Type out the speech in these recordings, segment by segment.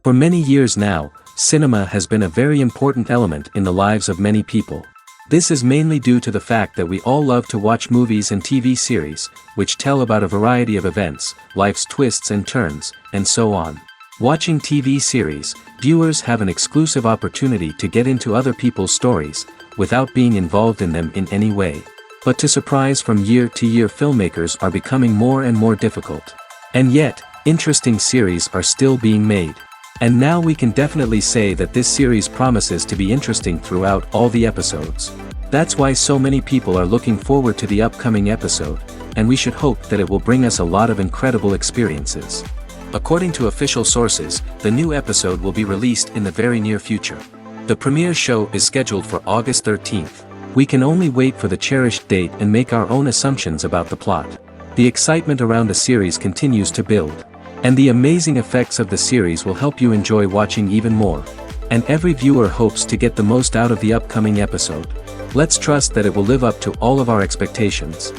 For many years now, cinema has been a very important element in the lives of many people. This is mainly due to the fact that we all love to watch movies and TV series, which tell about a variety of events, life's twists and turns, and so on. Watching TV series, viewers have an exclusive opportunity to get into other people's stories, without being involved in them in any way. But to surprise from year to year, filmmakers are becoming more and more difficult. And yet, interesting series are still being made. And now we can definitely say that this series promises to be interesting throughout all the episodes. That's why so many people are looking forward to the upcoming episode, and we should hope that it will bring us a lot of incredible experiences. According to official sources, the new episode will be released in the very near future. The premiere show is scheduled for August 13th. We can only wait for the cherished date and make our own assumptions about the plot. The excitement around the series continues to build. And the amazing effects of the series will help you enjoy watching even more. And every viewer hopes to get the most out of the upcoming episode. Let's trust that it will live up to all of our expectations.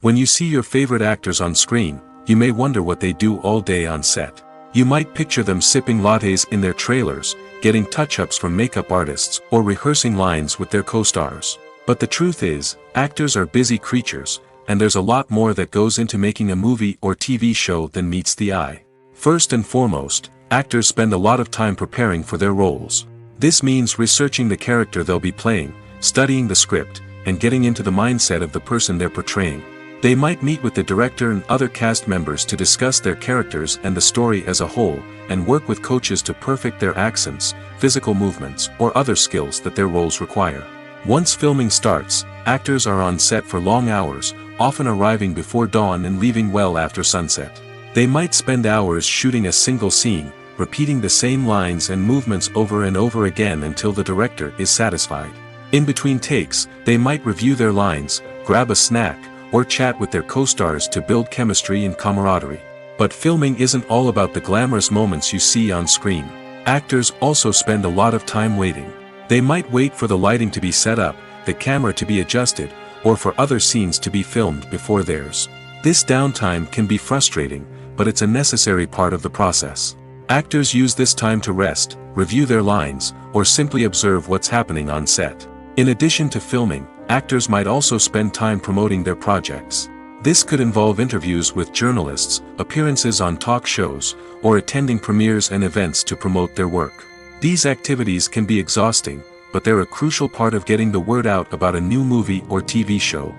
When you see your favorite actors on screen, you may wonder what they do all day on set. You might picture them sipping lattes in their trailers, getting touch-ups from makeup artists, or rehearsing lines with their co-stars. But the truth is, actors are busy creatures, and there's a lot more that goes into making a movie or TV show than meets the eye. First and foremost, actors spend a lot of time preparing for their roles. This means researching the character they'll be playing, studying the script, and getting into the mindset of the person they're portraying. They might meet with the director and other cast members to discuss their characters and the story as a whole, and work with coaches to perfect their accents, physical movements, or other skills that their roles require. Once filming starts, actors are on set for long hours, often arriving before dawn and leaving well after sunset. They might spend hours shooting a single scene, repeating the same lines and movements over and over again until the director is satisfied. In between takes, they might review their lines, grab a snack, or chat with their co-stars to build chemistry and camaraderie. But filming isn't all about the glamorous moments you see on screen. Actors also spend a lot of time waiting. They might wait for the lighting to be set up, the camera to be adjusted, or for other scenes to be filmed before theirs. This downtime can be frustrating, but it's a necessary part of the process. Actors use this time to rest, review their lines, or simply observe what's happening on set. In addition to filming, actors might also spend time promoting their projects. This could involve interviews with journalists, appearances on talk shows, or attending premieres and events to promote their work. These activities can be exhausting, but they're a crucial part of getting the word out about a new movie or TV show.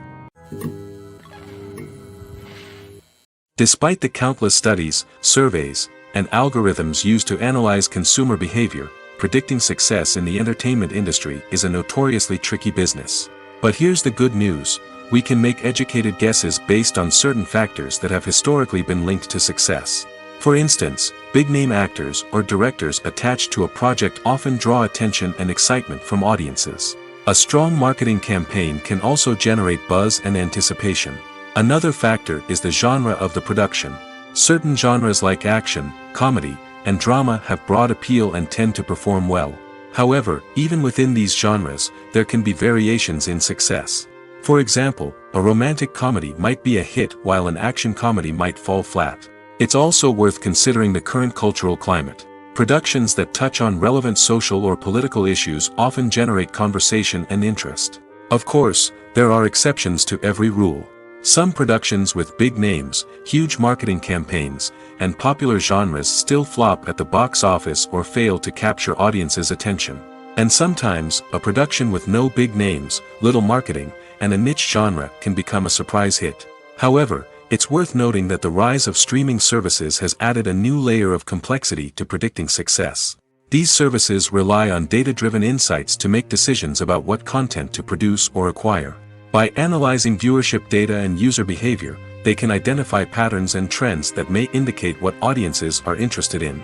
Despite the countless studies, surveys, and algorithms used to analyze consumer behavior, predicting success in the entertainment industry is a notoriously tricky business. But here's the good news: we can make educated guesses based on certain factors that have historically been linked to success. For instance, big-name actors or directors attached to a project often draw attention and excitement from audiences. A strong marketing campaign can also generate buzz and anticipation. Another factor is the genre of the production. Certain genres like action, comedy, and drama have broad appeal and tend to perform well. However, even within these genres, there can be variations in success. For example, a romantic comedy might be a hit while an action comedy might fall flat. It's also worth considering the current cultural climate. Productions that touch on relevant social or political issues often generate conversation and interest. Of course, there are exceptions to every rule. Some productions with big names, huge marketing campaigns, and popular genres still flop at the box office or fail to capture audiences' attention. And sometimes, a production with no big names, little marketing, and a niche genre can become a surprise hit. However, it's worth noting that the rise of streaming services has added a new layer of complexity to predicting success. These services rely on data-driven insights to make decisions about what content to produce or acquire. By analyzing viewership data and user behavior, they can identify patterns and trends that may indicate what audiences are interested in.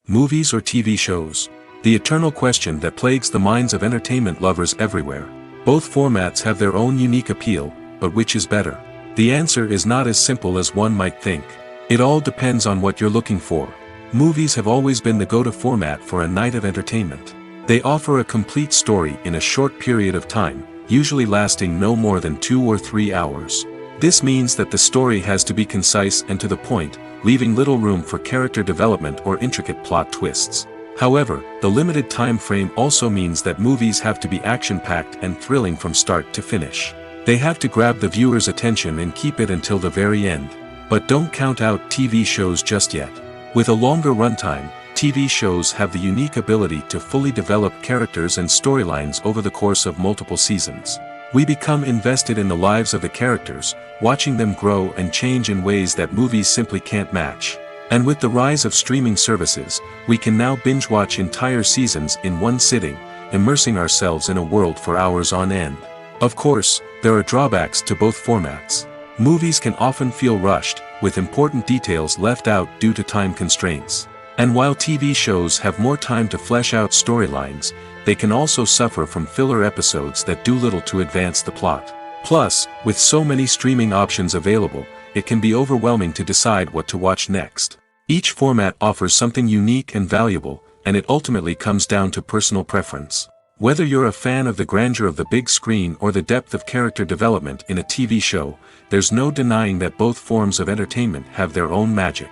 Movies or TV shows? The eternal question that plagues the minds of entertainment lovers everywhere. Both formats have their own unique appeal, but which is better? The answer is not as simple as one might think. It all depends on what you're looking for. Movies have always been the go-to format for a night of entertainment. They offer a complete story in a short period of time, usually lasting no more than 2 or 3 hours. This means that the story has to be concise and to the point, leaving little room for character development or intricate plot twists. However, the limited time frame also means that movies have to be action-packed and thrilling from start to finish. They have to grab the viewer's attention and keep it until the very end. But don't count out TV shows just yet. With a longer runtime, TV shows have the unique ability to fully develop characters and storylines over the course of multiple seasons. We become invested in the lives of the characters, watching them grow and change in ways that movies simply can't match. And with the rise of streaming services, we can now binge-watch entire seasons in one sitting, immersing ourselves in a world for hours on end. Of course, there are drawbacks to both formats. Movies can often feel rushed, with important details left out due to time constraints. And while TV shows have more time to flesh out storylines, they can also suffer from filler episodes that do little to advance the plot. Plus, with so many streaming options available, it can be overwhelming to decide what to watch next. Each format offers something unique and valuable, and it ultimately comes down to personal preference. Whether you're a fan of the grandeur of the big screen or the depth of character development in a TV show, there's no denying that both forms of entertainment have their own magic.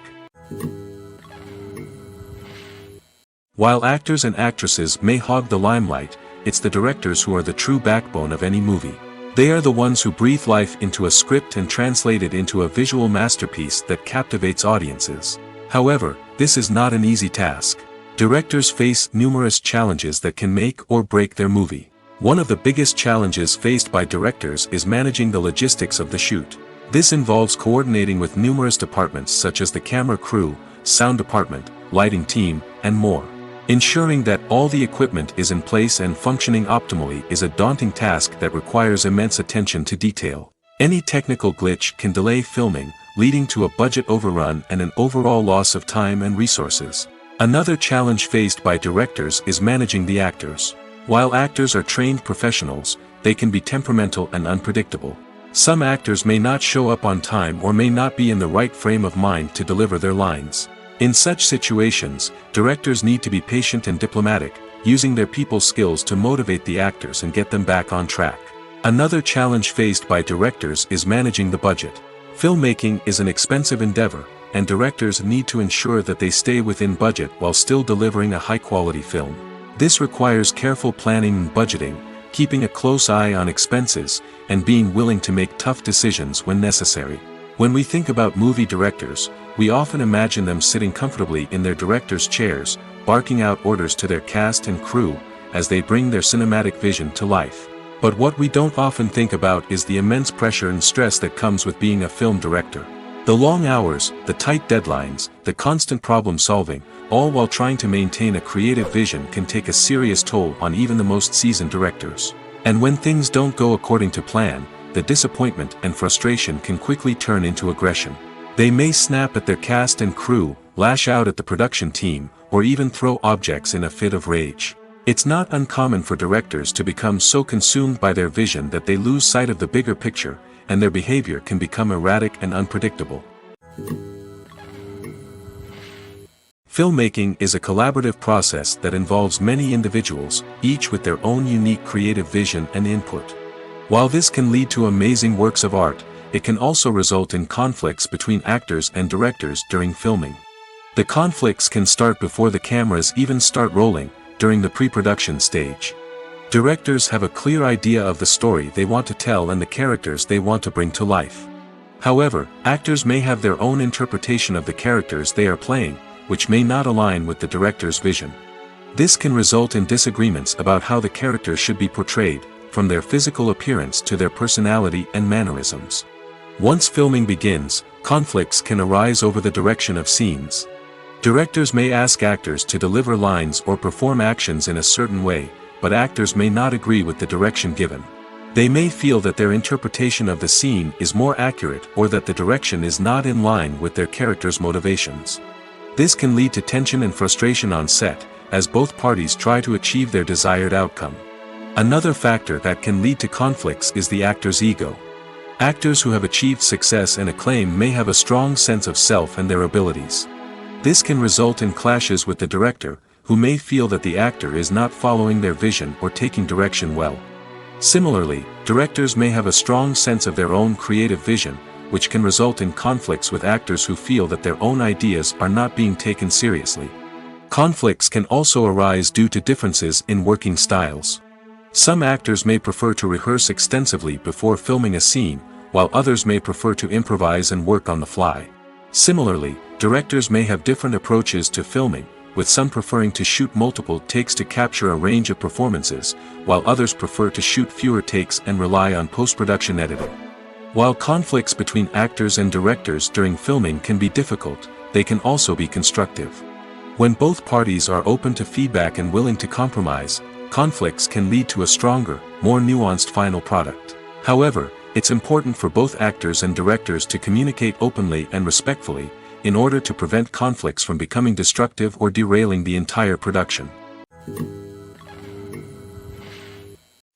While actors and actresses may hog the limelight, it's the directors who are the true backbone of any movie. They are the ones who breathe life into a script and translate it into a visual masterpiece that captivates audiences. However, this is not an easy task. Directors face numerous challenges that can make or break their movie. One of the biggest challenges faced by directors is managing the logistics of the shoot. This involves coordinating with numerous departments such as the camera crew, sound department, lighting team, and more. Ensuring that all the equipment is in place and functioning optimally is a daunting task that requires immense attention to detail. Any technical glitch can delay filming, leading to a budget overrun and an overall loss of time and resources. Another challenge faced by directors is managing the actors. While actors are trained professionals, they can be temperamental and unpredictable. Some actors may not show up on time or may not be in the right frame of mind to deliver their lines. In such situations, directors need to be patient and diplomatic, using their people skills to motivate the actors and get them back on track. Another challenge faced by directors is managing the budget. Filmmaking is an expensive endeavor, and directors need to ensure that they stay within budget while still delivering a high-quality film. This requires careful planning and budgeting, keeping a close eye on expenses, and being willing to make tough decisions when necessary. When we think about movie directors, we often imagine them sitting comfortably in their director's chairs, barking out orders to their cast and crew, as they bring their cinematic vision to life. But what we don't often think about is the immense pressure and stress that comes with being a film director. The long hours, the tight deadlines, the constant problem solving, all while trying to maintain a creative vision can take a serious toll on even the most seasoned directors. And when things don't go according to plan, the disappointment and frustration can quickly turn into aggression. They may snap at their cast and crew, lash out at the production team, or even throw objects in a fit of rage. It's not uncommon for directors to become so consumed by their vision that they lose sight of the bigger picture, and their behavior can become erratic and unpredictable. Filmmaking is a collaborative process that involves many individuals, each with their own unique creative vision and input. While this can lead to amazing works of art, it can also result in conflicts between actors and directors during filming. The conflicts can start before the cameras even start rolling, during the pre-production stage. Directors have a clear idea of the story they want to tell and the characters they want to bring to life. However, actors may have their own interpretation of the characters they are playing, which may not align with the director's vision. This can result in disagreements about how the characters should be portrayed, from their physical appearance to their personality and mannerisms. Once filming begins, conflicts can arise over the direction of scenes. Directors may ask actors to deliver lines or perform actions in a certain way, but actors may not agree with the direction given. They may feel that their interpretation of the scene is more accurate or that the direction is not in line with their character's motivations. This can lead to tension and frustration on set, as both parties try to achieve their desired outcome. Another factor that can lead to conflicts is the actor's ego. Actors who have achieved success and acclaim may have a strong sense of self and their abilities. This can result in clashes with the director, who may feel that the actor is not following their vision or taking direction well. Similarly, directors may have a strong sense of their own creative vision, which can result in conflicts with actors who feel that their own ideas are not being taken seriously. Conflicts can also arise due to differences in working styles. Some actors may prefer to rehearse extensively before filming a scene, while others may prefer to improvise and work on the fly. Similarly, directors may have different approaches to filming, with some preferring to shoot multiple takes to capture a range of performances, while others prefer to shoot fewer takes and rely on post-production editing. While conflicts between actors and directors during filming can be difficult, they can also be constructive. When both parties are open to feedback and willing to compromise, conflicts can lead to a stronger, more nuanced final product. However, it's important for both actors and directors to communicate openly and respectfully, in order to prevent conflicts from becoming destructive or derailing the entire production.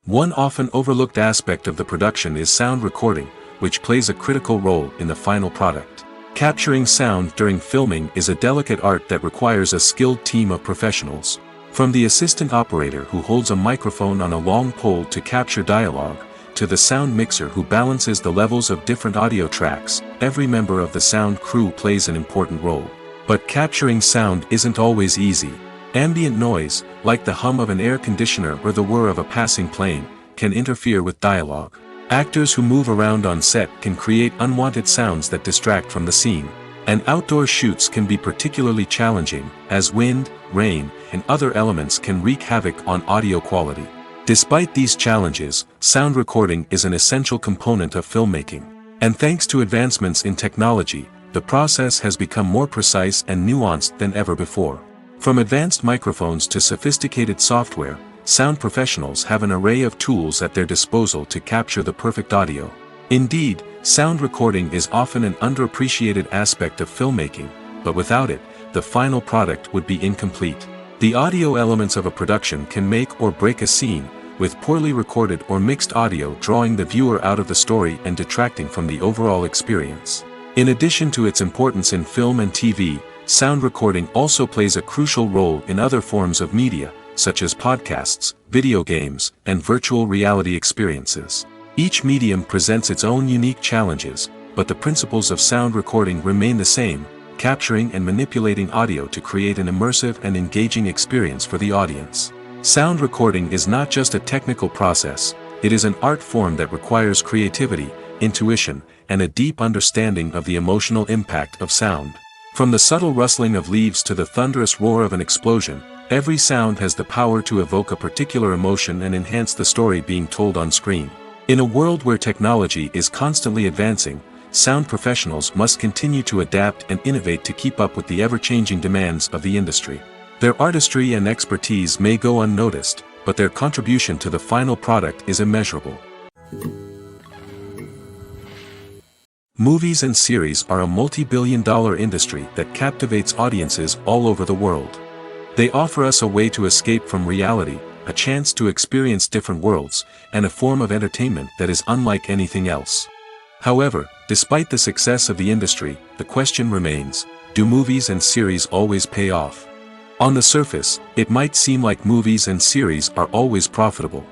One often overlooked aspect of the production is sound recording, which plays a critical role in the final product. Capturing sound during filming is a delicate art that requires a skilled team of professionals. From the assistant operator who holds a microphone on a long pole to capture dialogue, to the sound mixer who balances the levels of different audio tracks, every member of the sound crew plays an important role. But capturing sound isn't always easy. Ambient noise, like the hum of an air conditioner or the whir of a passing plane, can interfere with dialogue. Actors who move around on set can create unwanted sounds that distract from the scene. And outdoor shoots can be particularly challenging, as wind, rain, and other elements can wreak havoc on audio quality. Despite these challenges, sound recording is an essential component of filmmaking. And thanks to advancements in technology, the process has become more precise and nuanced than ever before. From advanced microphones to sophisticated software, sound professionals have an array of tools at their disposal to capture the perfect audio. Indeed, sound recording is often an underappreciated aspect of filmmaking, but without it, the final product would be incomplete. The audio elements of a production can make or break a scene, with poorly recorded or mixed audio drawing the viewer out of the story and detracting from the overall experience. In addition to its importance in film and TV, sound recording also plays a crucial role in other forms of media, such as podcasts, video games, and virtual reality experiences. Each medium presents its own unique challenges, but the principles of sound recording remain the same: capturing and manipulating audio to create an immersive and engaging experience for the audience. Sound recording is not just a technical process, it is an art form that requires creativity, intuition, and a deep understanding of the emotional impact of sound. From the subtle rustling of leaves to the thunderous roar of an explosion, every sound has the power to evoke a particular emotion and enhance the story being told on screen. In a world where technology is constantly advancing, sound professionals must continue to adapt and innovate to keep up with the ever-changing demands of the industry. Their artistry and expertise may go unnoticed, but their contribution to the final product is immeasurable. Movies and series are a multi-billion-dollar industry that captivates audiences all over the world. They offer us a way to escape from reality, a chance to experience different worlds, and a form of entertainment that is unlike anything else. However, despite the success of the industry, the question remains: do movies and series always pay off? On the surface, it might seem like movies and series are always profitable.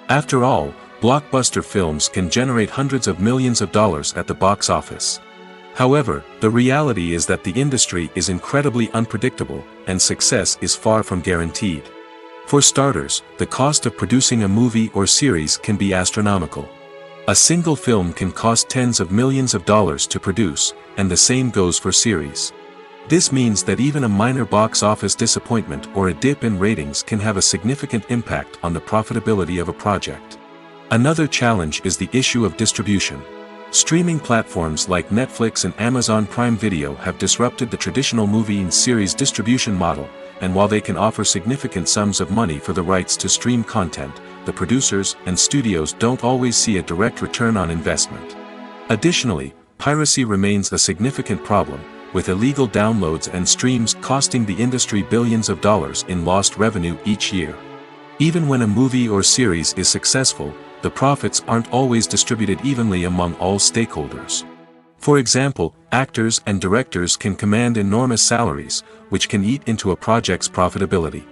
After all, blockbuster films can generate hundreds of millions of dollars at the box office. However, the reality is that the industry is incredibly unpredictable, and success is far from guaranteed. For starters, the cost of producing a movie or series can be astronomical. A single film can cost tens of millions of dollars to produce, and the same goes for series. This means that even a minor box office disappointment or a dip in ratings can have a significant impact on the profitability of a project. Another challenge is the issue of distribution. Streaming platforms like Netflix and Amazon Prime Video have disrupted the traditional movie and series distribution model, and while they can offer significant sums of money for the rights to stream content, the producers and studios don't always see a direct return on investment. Additionally, piracy remains a significant problem, with illegal downloads and streams costing the industry billions of dollars in lost revenue each year. Even when a movie or series is successful, the profits aren't always distributed evenly among all stakeholders. For example, actors and directors can command enormous salaries, which can eat into a project's profitability.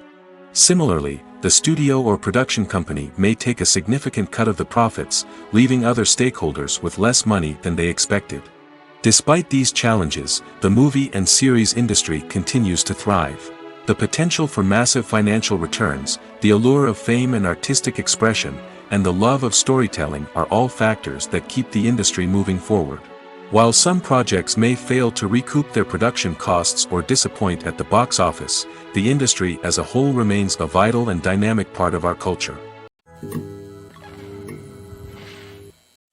Similarly, the studio or production company may take a significant cut of the profits, leaving other stakeholders with less money than they expected. Despite these challenges, the movie and series industry continues to thrive. The potential for massive financial returns, the allure of fame and artistic expression, and the love of storytelling are all factors that keep the industry moving forward. While some projects may fail to recoup their production costs or disappoint at the box office, the industry as a whole remains a vital and dynamic part of our culture.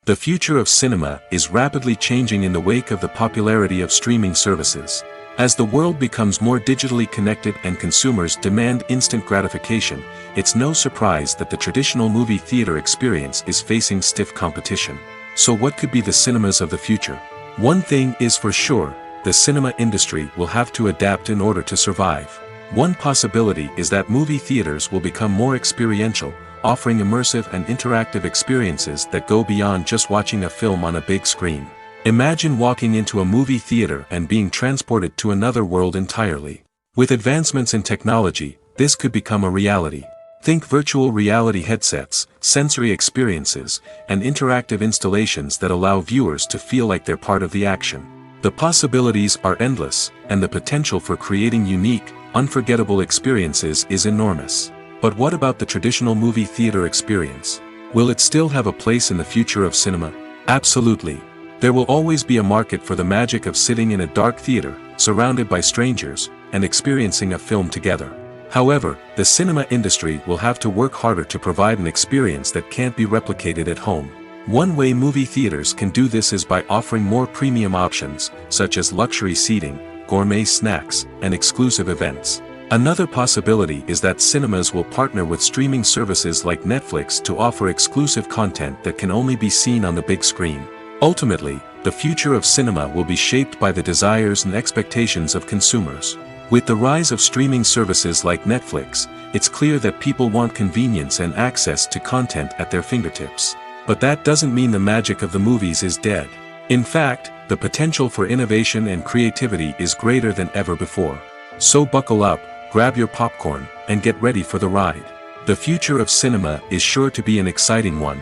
The future of cinema is rapidly changing in the wake of the popularity of streaming services. As the world becomes more digitally connected and consumers demand instant gratification, it's no surprise that the traditional movie theater experience is facing stiff competition. So what could be the cinemas of the future? One thing is for sure, the cinema industry will have to adapt in order to survive. One possibility is that movie theaters will become more experiential, offering immersive and interactive experiences that go beyond just watching a film on a big screen. Imagine walking into a movie theater and being transported to another world entirely. With advancements in technology, this could become a reality. Think virtual reality headsets, sensory experiences, and interactive installations that allow viewers to feel like they're part of the action. The possibilities are endless, and the potential for creating unique, unforgettable experiences is enormous. But what about the traditional movie theater experience? Will it still have a place in the future of cinema? Absolutely. There will always be a market for the magic of sitting in a dark theater, surrounded by strangers, and experiencing a film together. However, the cinema industry will have to work harder to provide an experience that can't be replicated at home. One way movie theaters can do this is by offering more premium options, such as luxury seating, gourmet snacks, and exclusive events. Another possibility is that cinemas will partner with streaming services like Netflix to offer exclusive content that can only be seen on the big screen. Ultimately, the future of cinema will be shaped by the desires and expectations of consumers. With the rise of streaming services like Netflix, it's clear that people want convenience and access to content at their fingertips. But that doesn't mean the magic of the movies is dead. In fact, the potential for innovation and creativity is greater than ever before. So buckle up, grab your popcorn, and get ready for the ride. The future of cinema is sure to be an exciting one.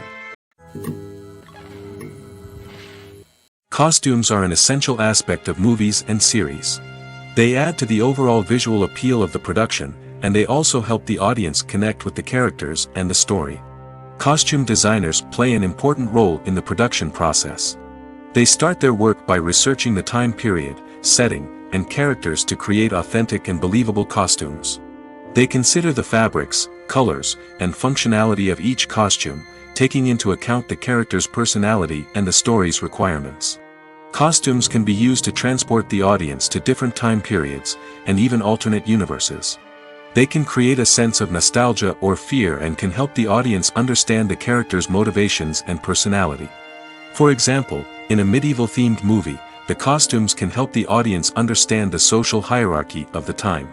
Costumes are an essential aspect of movies and series. They add to the overall visual appeal of the production, and they also help the audience connect with the characters and the story. Costume designers play an important role in the production process. They start their work by researching the time period, setting, and characters to create authentic and believable costumes. They consider the fabrics, colors, and functionality of each costume, taking into account the character's personality and the story's requirements. Costumes can be used to transport the audience to different time periods, and even alternate universes. They can create a sense of nostalgia or fear and can help the audience understand the character's motivations and personality. For example, in a medieval-themed movie, the costumes can help the audience understand the social hierarchy of the time.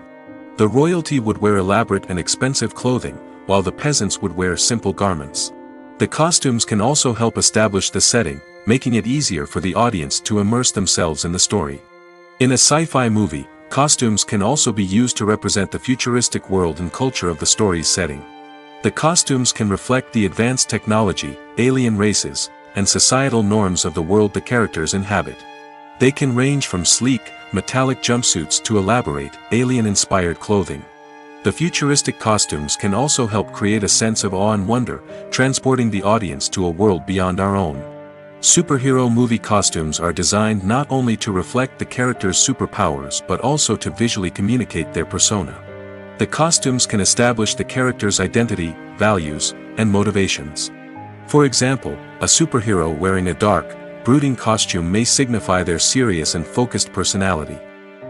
The royalty would wear elaborate and expensive clothing, while the peasants would wear simple garments. The costumes can also help establish the setting, making it easier for the audience to immerse themselves in the story. In a sci-fi movie, costumes can also be used to represent the futuristic world and culture of the story's setting. The costumes can reflect the advanced technology, alien races, and societal norms of the world the characters inhabit. They can range from sleek, metallic jumpsuits to elaborate, alien-inspired clothing. The futuristic costumes can also help create a sense of awe and wonder, transporting the audience to a world beyond our own. Superhero movie costumes are designed not only to reflect the character's superpowers but also to visually communicate their persona. The costumes can establish the character's identity, values, and motivations. For example, a superhero wearing a dark, brooding costume may signify their serious and focused personality.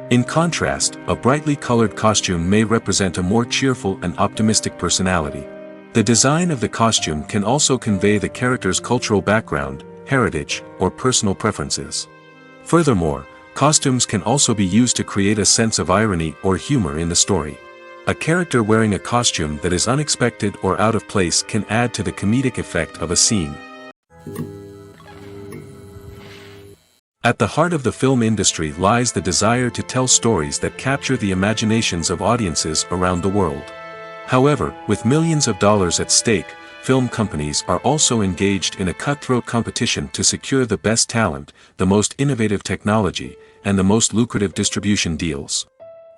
In contrast, a brightly colored costume may represent a more cheerful and optimistic personality. The design of the costume can also convey the character's cultural background, heritage, or personal preferences. Furthermore, costumes can also be used to create a sense of irony or humor in the story. A character wearing a costume that is unexpected or out of place can add to the comedic effect of a scene. At the heart of the film industry lies the desire to tell stories that capture the imaginations of audiences around the world. However, with millions of dollars at stake, film companies are also engaged in a cutthroat competition to secure the best talent, the most innovative technology, and the most lucrative distribution deals.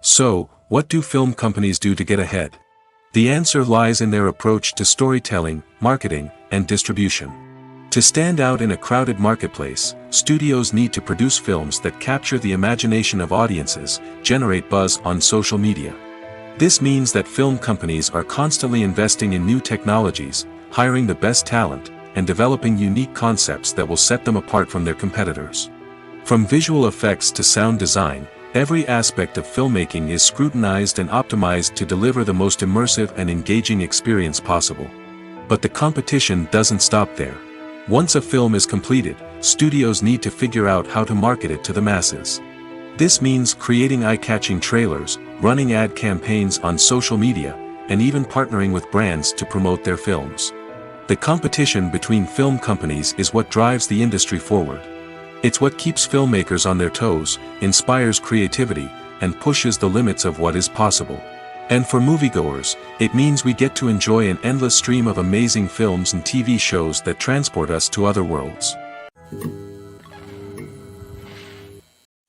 So, what do film companies do to get ahead? The answer lies in their approach to storytelling, marketing, and distribution. To stand out in a crowded marketplace, studios need to produce films that capture the imagination of audiences, generate buzz on social media. This means that film companies are constantly investing in new technologies, hiring the best talent, and developing unique concepts that will set them apart from their competitors. From visual effects to sound design, every aspect of filmmaking is scrutinized and optimized to deliver the most immersive and engaging experience possible. But the competition doesn't stop there. Once a film is completed, studios need to figure out how to market it to the masses. This means creating eye-catching trailers, running ad campaigns on social media, and even partnering with brands to promote their films. The competition between film companies is what drives the industry forward. It's what keeps filmmakers on their toes, inspires creativity, and pushes the limits of what is possible. And for moviegoers, it means we get to enjoy an endless stream of amazing films and TV shows that transport us to other worlds.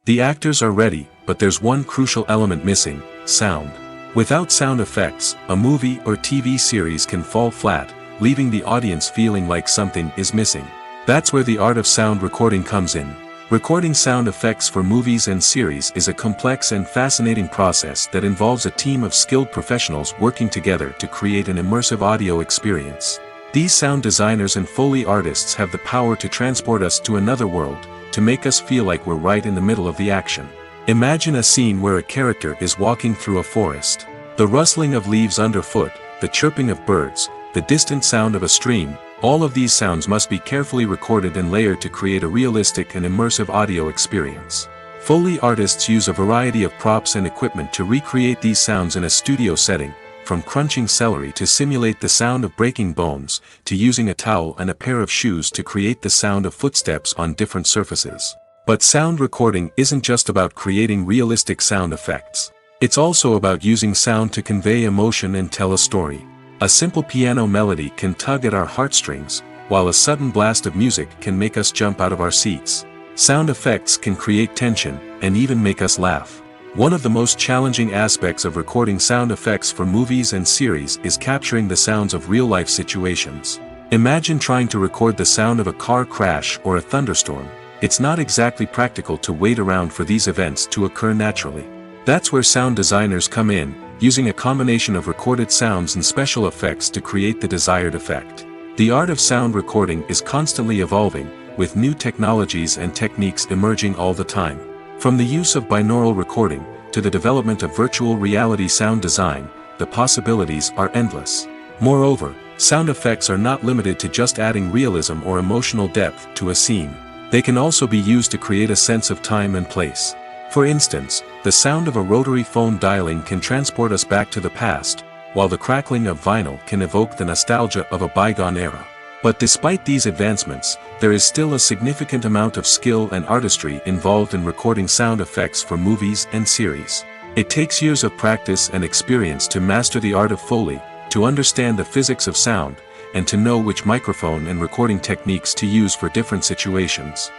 The actors are ready, but there's one crucial element missing: sound. Without sound effects, a movie or TV series can fall flat, leaving the audience feeling like something is missing. That's where the art of sound recording comes in. Recording sound effects for movies and series is a complex and fascinating process that involves a team of skilled professionals working together to create an immersive audio experience. These sound designers and Foley artists have the power to transport us to another world, to make us feel like we're right in the middle of the action. Imagine a scene where a character is walking through a forest. The rustling of leaves underfoot, the chirping of birds, the distant sound of a stream, all of these sounds must be carefully recorded and layered to create a realistic and immersive audio experience. Foley artists use a variety of props and equipment to recreate these sounds in a studio setting, from crunching celery to simulate the sound of breaking bones, to using a towel and a pair of shoes to create the sound of footsteps on different surfaces. But sound recording isn't just about creating realistic sound effects. It's also about using sound to convey emotion and tell a story. A simple piano melody can tug at our heartstrings, while a sudden blast of music can make us jump out of our seats. Sound effects can create tension, and even make us laugh. One of the most challenging aspects of recording sound effects for movies and series is capturing the sounds of real-life situations. Imagine trying to record the sound of a car crash or a thunderstorm. It's not exactly practical to wait around for these events to occur naturally. That's where sound designers come in, using a combination of recorded sounds and special effects to create the desired effect. The art of sound recording is constantly evolving, with new technologies and techniques emerging all the time. From the use of binaural recording, to the development of virtual reality sound design, the possibilities are endless. Moreover, sound effects are not limited to just adding realism or emotional depth to a scene. They can also be used to create a sense of time and place. For instance, the sound of a rotary phone dialing can transport us back to the past, while the crackling of vinyl can evoke the nostalgia of a bygone era. But despite these advancements, there is still a significant amount of skill and artistry involved in recording sound effects for movies and series. It takes years of practice and experience to master the art of Foley, to understand the physics of sound, and to know which microphone and recording techniques to use for different situations.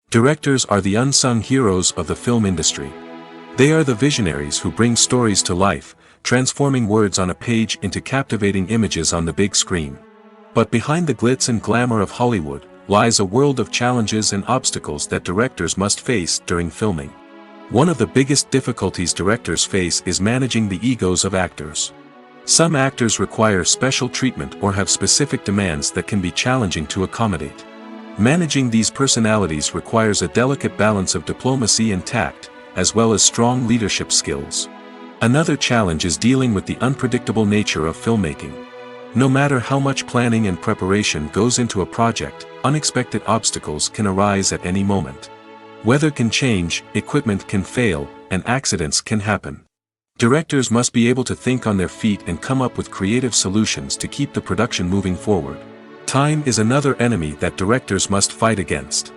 Directors are the unsung heroes of the film industry. They are the visionaries who bring stories to life, transforming words on a page into captivating images on the big screen. But behind the glitz and glamour of Hollywood, lies a world of challenges and obstacles that directors must face during filming. One of the biggest difficulties directors face is managing the egos of actors. Some actors require special treatment or have specific demands that can be challenging to accommodate. Managing these personalities requires a delicate balance of diplomacy and tact, as well as strong leadership skills. Another challenge is dealing with the unpredictable nature of filmmaking. No matter how much planning and preparation goes into a project, unexpected obstacles can arise at any moment. Weather can change, equipment can fail, and accidents can happen. Directors must be able to think on their feet and come up with creative solutions to keep the production moving forward. Time is another enemy that directors must fight against.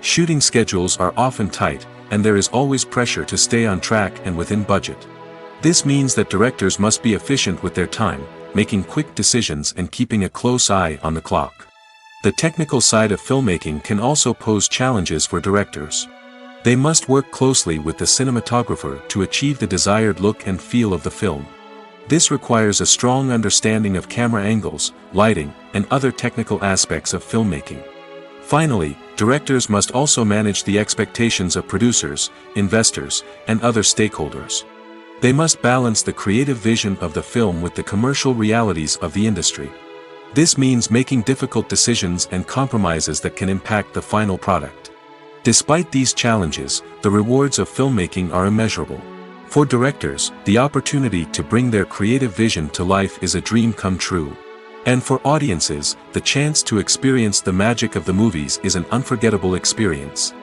Shooting schedules are often tight, and there is always pressure to stay on track and within budget. This means that directors must be efficient with their time, making quick decisions and keeping a close eye on the clock. The technical side of filmmaking can also pose challenges for directors. They must work closely with the cinematographer to achieve the desired look and feel of the film. This requires a strong understanding of camera angles, lighting, and other technical aspects of filmmaking. Finally, directors must also manage the expectations of producers, investors, and other stakeholders. They must balance the creative vision of the film with the commercial realities of the industry. This means making difficult decisions and compromises that can impact the final product. Despite these challenges, the rewards of filmmaking are immeasurable. For directors, the opportunity to bring their creative vision to life is a dream come true. And for audiences, the chance to experience the magic of the movies is an unforgettable experience.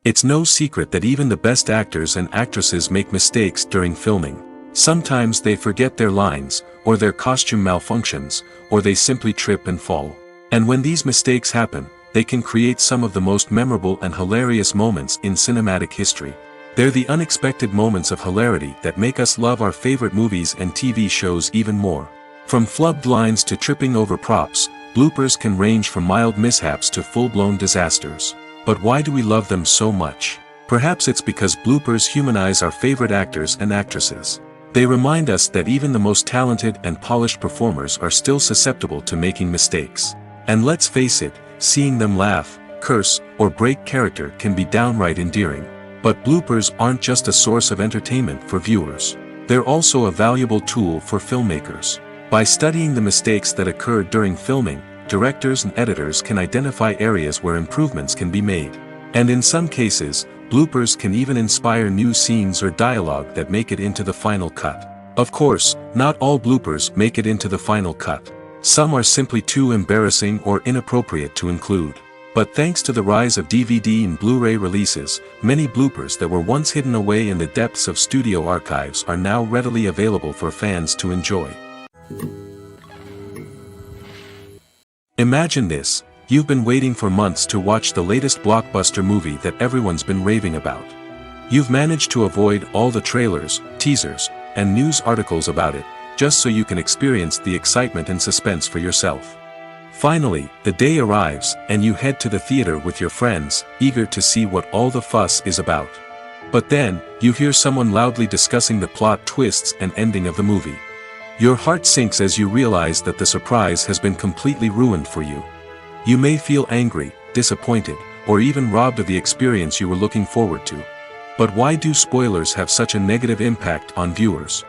It's no secret that even the best actors and actresses make mistakes during filming. Sometimes they forget their lines, or their costume malfunctions, or they simply trip and fall. And when these mistakes happen, they can create some of the most memorable and hilarious moments in cinematic history. They're the unexpected moments of hilarity that make us love our favorite movies and TV shows even more. From flubbed lines to tripping over props, bloopers can range from mild mishaps to full-blown disasters. But why do we love them so much? Perhaps it's because bloopers humanize our favorite actors and actresses. They remind us that even the most talented and polished performers are still susceptible to making mistakes. And let's face it, seeing them laugh, curse, or break character can be downright endearing. But bloopers aren't just a source of entertainment for viewers. They're also a valuable tool for filmmakers. By studying the mistakes that occurred during filming, directors and editors can identify areas where improvements can be made. And in some cases, bloopers can even inspire new scenes or dialogue that make it into the final cut. Of course, not all bloopers make it into the final cut. Some are simply too embarrassing or inappropriate to include. But thanks to the rise of DVD and Blu-ray releases, many bloopers that were once hidden away in the depths of studio archives are now readily available for fans to enjoy. Imagine this: you've been waiting for months to watch the latest blockbuster movie that everyone's been raving about. You've managed to avoid all the trailers, teasers, and news articles about it, just so you can experience the excitement and suspense for yourself. Finally, the day arrives, and you head to the theater with your friends, eager to see what all the fuss is about. But then, you hear someone loudly discussing the plot twists and ending of the movie. Your heart sinks as you realize that the surprise has been completely ruined for you. You may feel angry, disappointed, or even robbed of the experience you were looking forward to. But why do spoilers have such a negative impact on viewers?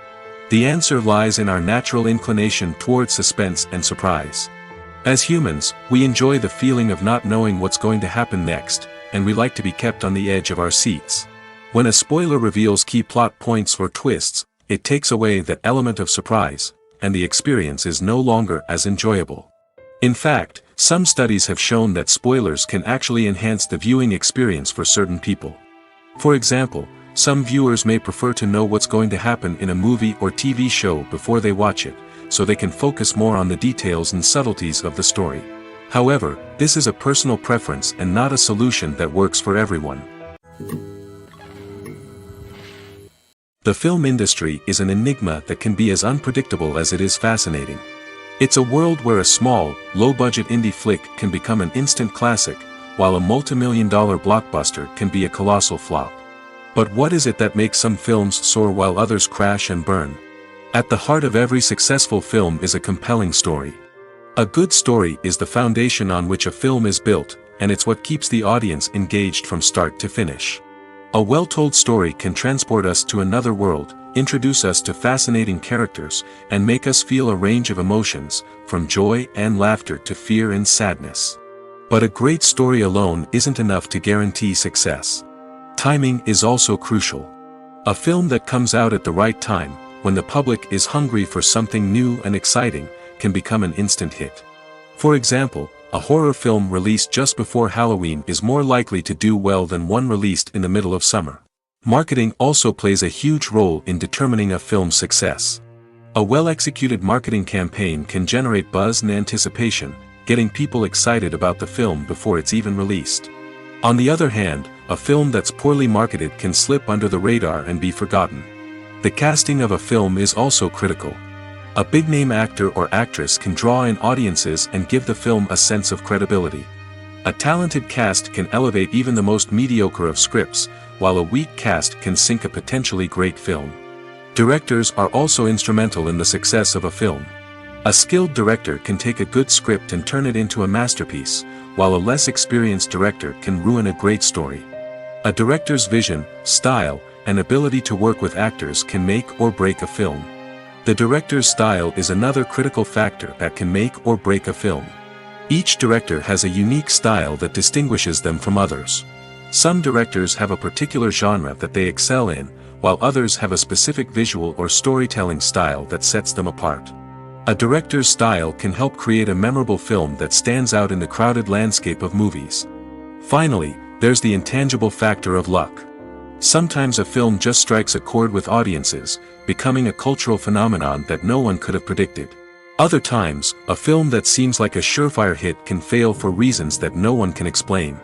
The answer lies in our natural inclination towards suspense and surprise. As humans, we enjoy the feeling of not knowing what's going to happen next, and we like to be kept on the edge of our seats. When a spoiler reveals key plot points or twists, it takes away that element of surprise, and the experience is no longer as enjoyable. In fact, some studies have shown that spoilers can actually enhance the viewing experience for certain people. For example, some viewers may prefer to know what's going to happen in a movie or TV show before they watch it, so they can focus more on the details and subtleties of the story. However, this is a personal preference and not a solution that works for everyone. The film industry is an enigma that can be as unpredictable as it is fascinating. It's a world where a small, low-budget indie flick can become an instant classic, while a multi-million-dollar blockbuster can be a colossal flop. But what is it that makes some films soar while others crash and burn? At the heart of every successful film is a compelling story. A good story is the foundation on which a film is built, and it's what keeps the audience engaged from start to finish. A well-told story can transport us to another world, introduce us to fascinating characters, and make us feel a range of emotions, from joy and laughter to fear and sadness. But a great story alone isn't enough to guarantee success. Timing is also crucial. A film that comes out at the right time, when the public is hungry for something new and exciting, can become an instant hit. For example, a horror film released just before Halloween is more likely to do well than one released in the middle of summer. Marketing also plays a huge role in determining a film's success. A well-executed marketing campaign can generate buzz and anticipation, getting people excited about the film before it's even released. On the other hand, a film that's poorly marketed can slip under the radar and be forgotten. The casting of a film is also critical. A big-name actor or actress can draw in audiences and give the film a sense of credibility. A talented cast can elevate even the most mediocre of scripts, while a weak cast can sink a potentially great film. Directors are also instrumental in the success of a film. A skilled director can take a good script and turn it into a masterpiece, while a less experienced director can ruin a great story. A director's vision, style, and ability to work with actors can make or break a film. The director's style is another critical factor that can make or break a film. Each director has a unique style that distinguishes them from others. Some directors have a particular genre that they excel in, while others have a specific visual or storytelling style that sets them apart. A director's style can help create a memorable film that stands out in the crowded landscape of movies. Finally, there's the intangible factor of luck. Sometimes a film just strikes a chord with audiences, becoming a cultural phenomenon that no one could have predicted. Other times, a film that seems like a surefire hit can fail for reasons that no one can explain.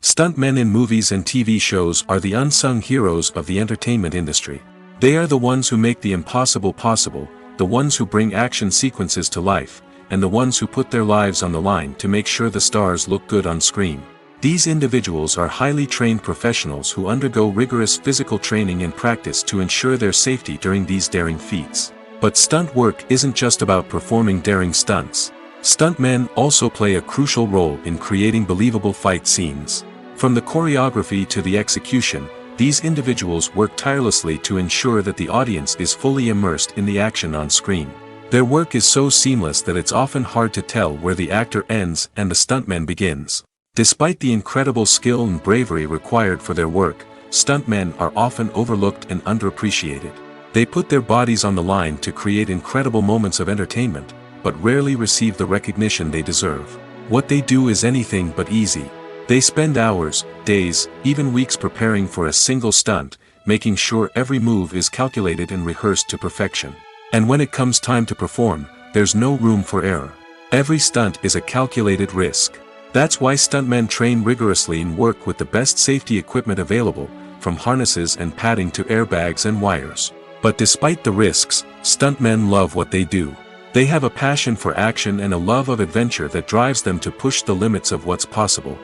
Stuntmen in movies and TV shows are the unsung heroes of the entertainment industry. They are the ones who make the impossible possible, the ones who bring action sequences to life, and the ones who put their lives on the line to make sure the stars look good on screen. These individuals are highly trained professionals who undergo rigorous physical training and practice to ensure their safety during these daring feats. But stunt work isn't just about performing daring stunts. Stuntmen also play a crucial role in creating believable fight scenes. From the choreography to the execution, these individuals work tirelessly to ensure that the audience is fully immersed in the action on screen. Their work is so seamless that it's often hard to tell where the actor ends and the stuntman begins. Despite the incredible skill and bravery required for their work, stuntmen are often overlooked and underappreciated. They put their bodies on the line to create incredible moments of entertainment, but rarely receive the recognition they deserve. What they do is anything but easy. They spend hours, days, even weeks preparing for a single stunt, making sure every move is calculated and rehearsed to perfection. And when it comes time to perform, there's no room for error. Every stunt is a calculated risk. That's why stuntmen train rigorously and work with the best safety equipment available, from harnesses and padding to airbags and wires. But despite the risks, stuntmen love what they do. They have a passion for action and a love of adventure that drives them to push the limits of what's possible.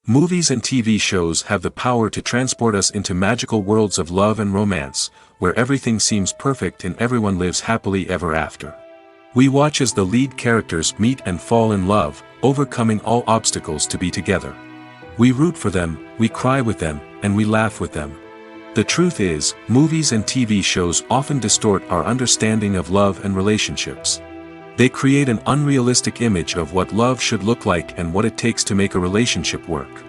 Movies and TV shows have the power to transport us into magical worlds of love and romance, where everything seems perfect and everyone lives happily ever after. We watch as the lead characters meet and fall in love, overcoming all obstacles to be together. We root for them, we cry with them, and we laugh with them. The truth is, movies and TV shows often distort our understanding of love and relationships. They create an unrealistic image of what love should look like and what it takes to make a relationship work.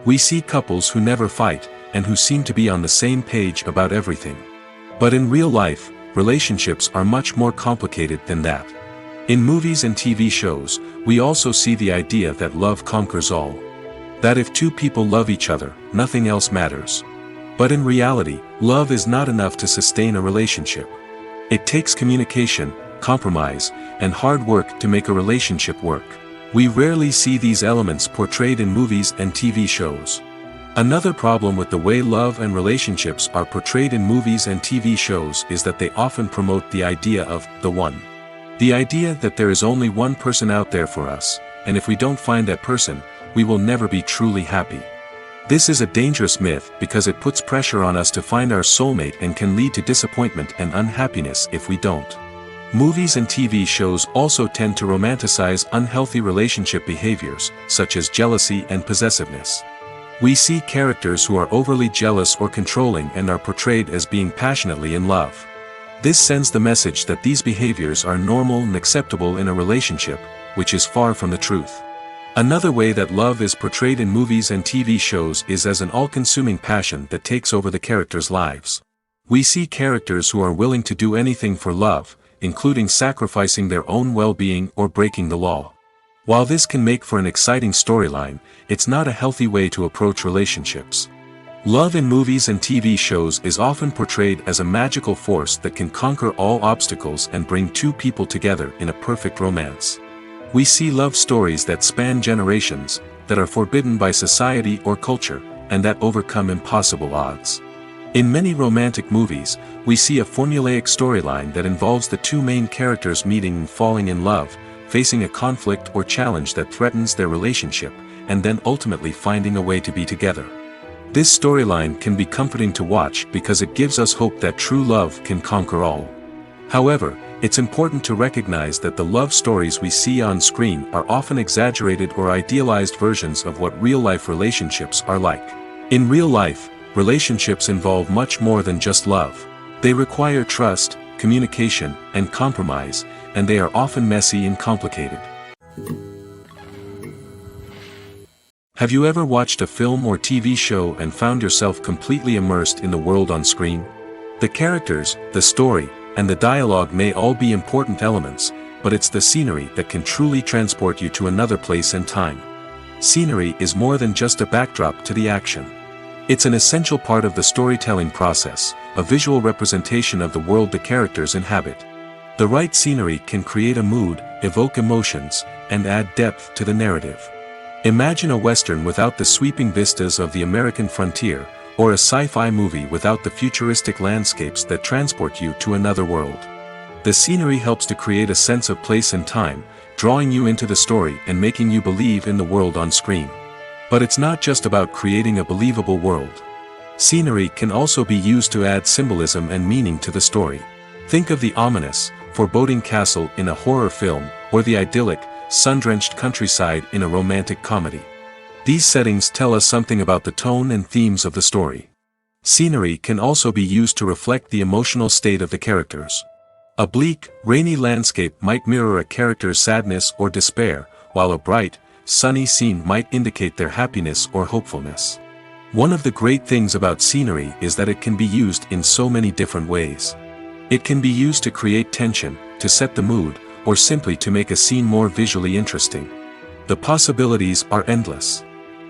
We see couples who never fight, and who seem to be on the same page about everything. But in real life, relationships are much more complicated than that. In movies and TV shows, we also see the idea that love conquers all. That if two people love each other, nothing else matters. But in reality, love is not enough to sustain a relationship. It takes communication, compromise, and hard work to make a relationship work. We rarely see these elements portrayed in movies and TV shows. Another problem with the way love and relationships are portrayed in movies and TV shows is that they often promote the idea of the one. The idea that there is only one person out there for us, and if we don't find that person, we will never be truly happy. This is a dangerous myth because it puts pressure on us to find our soulmate and can lead to disappointment and unhappiness if we don't. Movies and TV shows also tend to romanticize unhealthy relationship behaviors, such as jealousy and possessiveness. We see characters who are overly jealous or controlling and are portrayed as being passionately in love. This sends the message that these behaviors are normal and acceptable in a relationship, which is far from the truth. Another way that love is portrayed in movies and TV shows is as an all-consuming passion that takes over the characters' lives. We see characters who are willing to do anything for love, including sacrificing their own well-being or breaking the law. While this can make for an exciting storyline, it's not a healthy way to approach relationships. Love in movies and TV shows is often portrayed as a magical force that can conquer all obstacles and bring two people together in a perfect romance. We see love stories that span generations, that are forbidden by society or culture, and that overcome impossible odds. In many romantic movies, we see a formulaic storyline that involves the two main characters meeting and falling in love, facing a conflict or challenge that threatens their relationship, and then ultimately finding a way to be together. This storyline can be comforting to watch because it gives us hope that true love can conquer all. However, it's important to recognize that the love stories we see on screen are often exaggerated or idealized versions of what real-life relationships are like. In real life, relationships involve much more than just love. They require trust, communication, and compromise, and they are often messy and complicated. Have you ever watched a film or TV show and found yourself completely immersed in the world on screen? The characters, the story, and the dialogue may all be important elements, but it's the scenery that can truly transport you to another place and time. Scenery is more than just a backdrop to the action. It's an essential part of the storytelling process, a visual representation of the world the characters inhabit. The right scenery can create a mood, evoke emotions, and add depth to the narrative. Imagine a Western without the sweeping vistas of the American frontier, or a sci-fi movie without the futuristic landscapes that transport you to another world. The scenery helps to create a sense of place and time, drawing you into the story and making you believe in the world on screen. But it's not just about creating a believable world. Scenery can also be used to add symbolism and meaning to the story. Think of the ominous, foreboding castle in a horror film, or the idyllic, sun-drenched countryside in a romantic comedy. These settings tell us something about the tone and themes of the story. Scenery can also be used to reflect the emotional state of the characters. A bleak, rainy landscape might mirror a character's sadness or despair, while a bright, sunny scene might indicate their happiness or hopefulness. One of the great things about scenery is that it can be used in so many different ways. It can be used to create tension, to set the mood, or simply to make a scene more visually interesting. The possibilities are endless.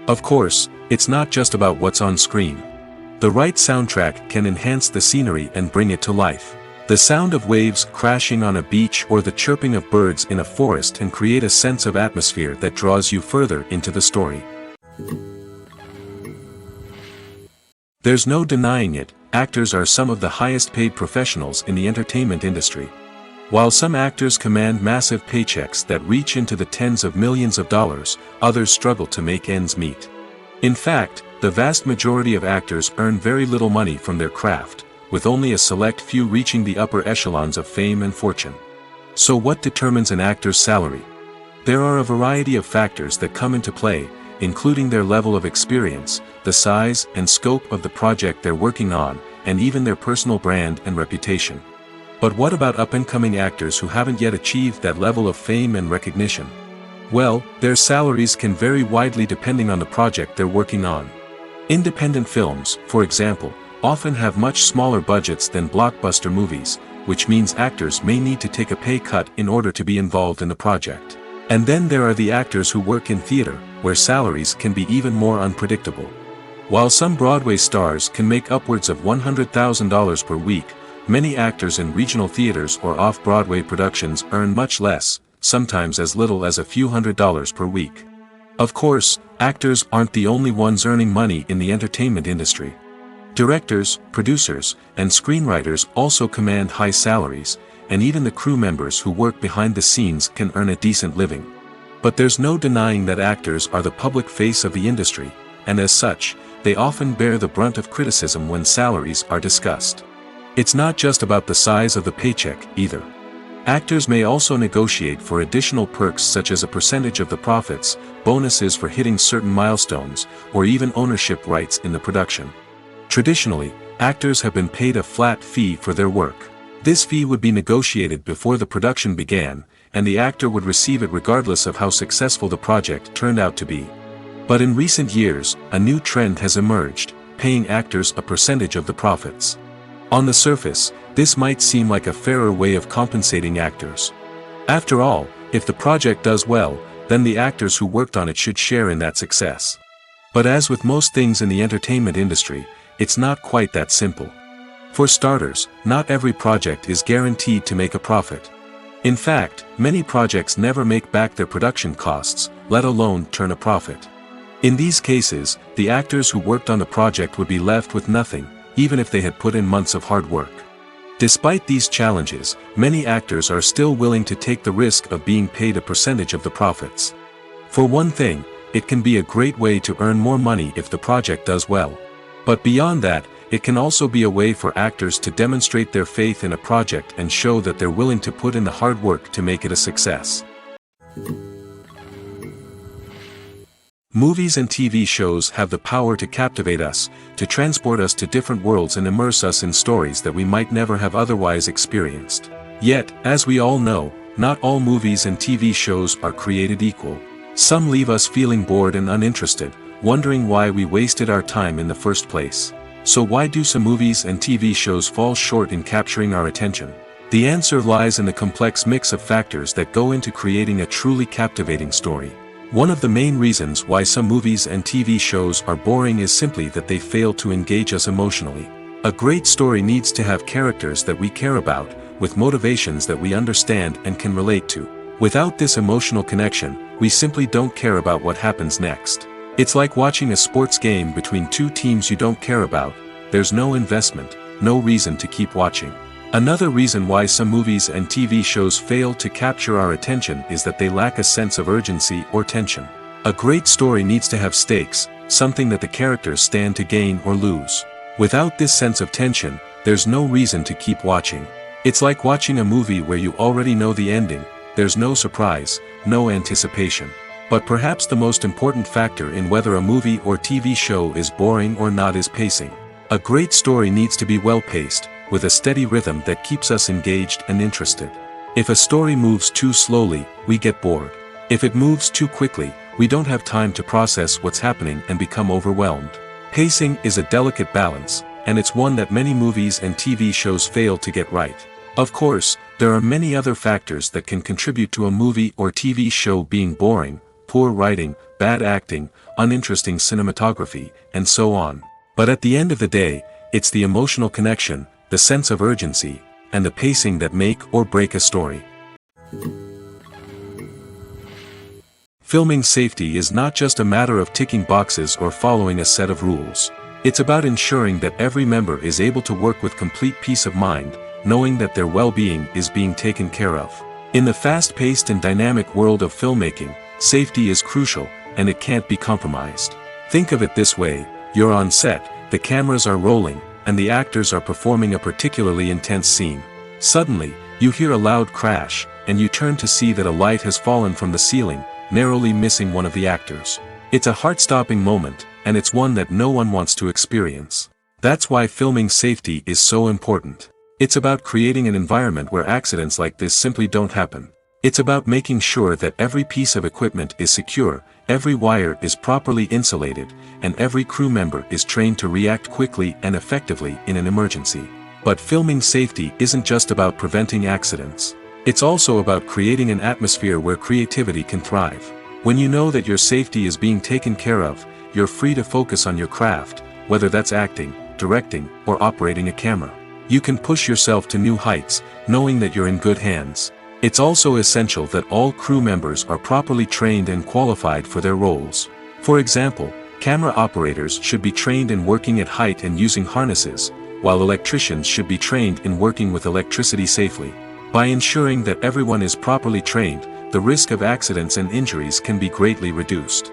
Of course, it's not just about what's on screen. The right soundtrack can enhance the scenery and bring it to life. The sound of waves crashing on a beach or the chirping of birds in a forest can create a sense of atmosphere that draws you further into the story. There's no denying it, actors are some of the highest paid professionals in the entertainment industry. While some actors command massive paychecks that reach into the tens of millions of dollars, others struggle to make ends meet. In fact, the vast majority of actors earn very little money from their craft, with only a select few reaching the upper echelons of fame and fortune. So what determines an actor's salary? There are a variety of factors that come into play, including their level of experience, the size and scope of the project they're working on, and even their personal brand and reputation. But what about up-and-coming actors who haven't yet achieved that level of fame and recognition? Well, their salaries can vary widely depending on the project they're working on. Independent films, for example, often have much smaller budgets than blockbuster movies, which means actors may need to take a pay cut in order to be involved in the project. And then there are the actors who work in theater, where salaries can be even more unpredictable. While some Broadway stars can make upwards of $100,000 per week, many actors in regional theaters or off-Broadway productions earn much less, sometimes as little as a few $100s per week. Of course, actors aren't the only ones earning money in the entertainment industry. Directors, producers, and screenwriters also command high salaries, and even the crew members who work behind the scenes can earn a decent living. But there's no denying that actors are the public face of the industry, and as such, they often bear the brunt of criticism when salaries are discussed. It's not just about the size of the paycheck, either. Actors may also negotiate for additional perks such as a percentage of the profits, bonuses for hitting certain milestones, or even ownership rights in the production. Traditionally, actors have been paid a flat fee for their work. This fee would be negotiated before the production began, and the actor would receive it regardless of how successful the project turned out to be. But in recent years, a new trend has emerged, paying actors a percentage of the profits. On the surface, this might seem like a fairer way of compensating actors. After all, if the project does well, then the actors who worked on it should share in that success. But as with most things in the entertainment industry, it's not quite that simple. For starters, not every project is guaranteed to make a profit. In fact, many projects never make back their production costs, let alone turn a profit. In these cases, the actors who worked on the project would be left with nothing, even if they had put in months of hard work. Despite these challenges, many actors are still willing to take the risk of being paid a percentage of the profits. For one thing, it can be a great way to earn more money if the project does well. But beyond that, it can also be a way for actors to demonstrate their faith in a project and show that they're willing to put in the hard work to make it a success. Movies and TV shows have the power to captivate us, to transport us to different worlds and immerse us in stories that we might never have otherwise experienced. Yet, as we all know, not all movies and TV shows are created equal. Some leave us feeling bored and uninterested, wondering why we wasted our time in the first place. So why do some movies and TV shows fall short in capturing our attention? The answer lies in the complex mix of factors that go into creating a truly captivating story. One of the main reasons why some movies and TV shows are boring is simply that they fail to engage us emotionally. A great story needs to have characters that we care about, with motivations that we understand and can relate to. Without this emotional connection, we simply don't care about what happens next. It's like watching a sports game between two teams you don't care about. There's no investment, no reason to keep watching. Another reason why some movies and TV shows fail to capture our attention is that they lack a sense of urgency or tension. A great story needs to have stakes, something that the characters stand to gain or lose. Without this sense of tension, there's no reason to keep watching. It's like watching a movie where you already know the ending, there's no surprise, no anticipation. But perhaps the most important factor in whether a movie or TV show is boring or not is pacing. A great story needs to be well-paced, with a steady rhythm that keeps us engaged and interested. If a story moves too slowly, we get bored. If it moves too quickly, we don't have time to process what's happening and become overwhelmed. Pacing is a delicate balance, and it's one that many movies and TV shows fail to get right. Of course, there are many other factors that can contribute to a movie or TV show being boring: poor writing, bad acting, uninteresting cinematography, and so on. But at the end of the day, it's the emotional connection, the sense of urgency, and the pacing that make or break a story. Filming safety is not just a matter of ticking boxes or following a set of rules. It's about ensuring that every member is able to work with complete peace of mind, knowing that their well-being is being taken care of. In the fast-paced and dynamic world of filmmaking, safety is crucial, and it can't be compromised. Think of it this way: you're on set, the cameras are rolling, and the actors are performing a particularly intense scene. Suddenly, you hear a loud crash, and you turn to see that a light has fallen from the ceiling, narrowly missing one of the actors. It's a heart-stopping moment, and it's one that no one wants to experience. That's why filming safety is so important. It's about creating an environment where accidents like this simply don't happen. It's about making sure that every piece of equipment is secure, every wire is properly insulated, and every crew member is trained to react quickly and effectively in an emergency. But filming safety isn't just about preventing accidents. It's also about creating an atmosphere where creativity can thrive. When you know that your safety is being taken care of, you're free to focus on your craft, whether that's acting, directing, or operating a camera. You can push yourself to new heights, knowing that you're in good hands. It's also essential that all crew members are properly trained and qualified for their roles. For example, camera operators should be trained in working at height and using harnesses, while electricians should be trained in working with electricity safely. By ensuring that everyone is properly trained, the risk of accidents and injuries can be greatly reduced.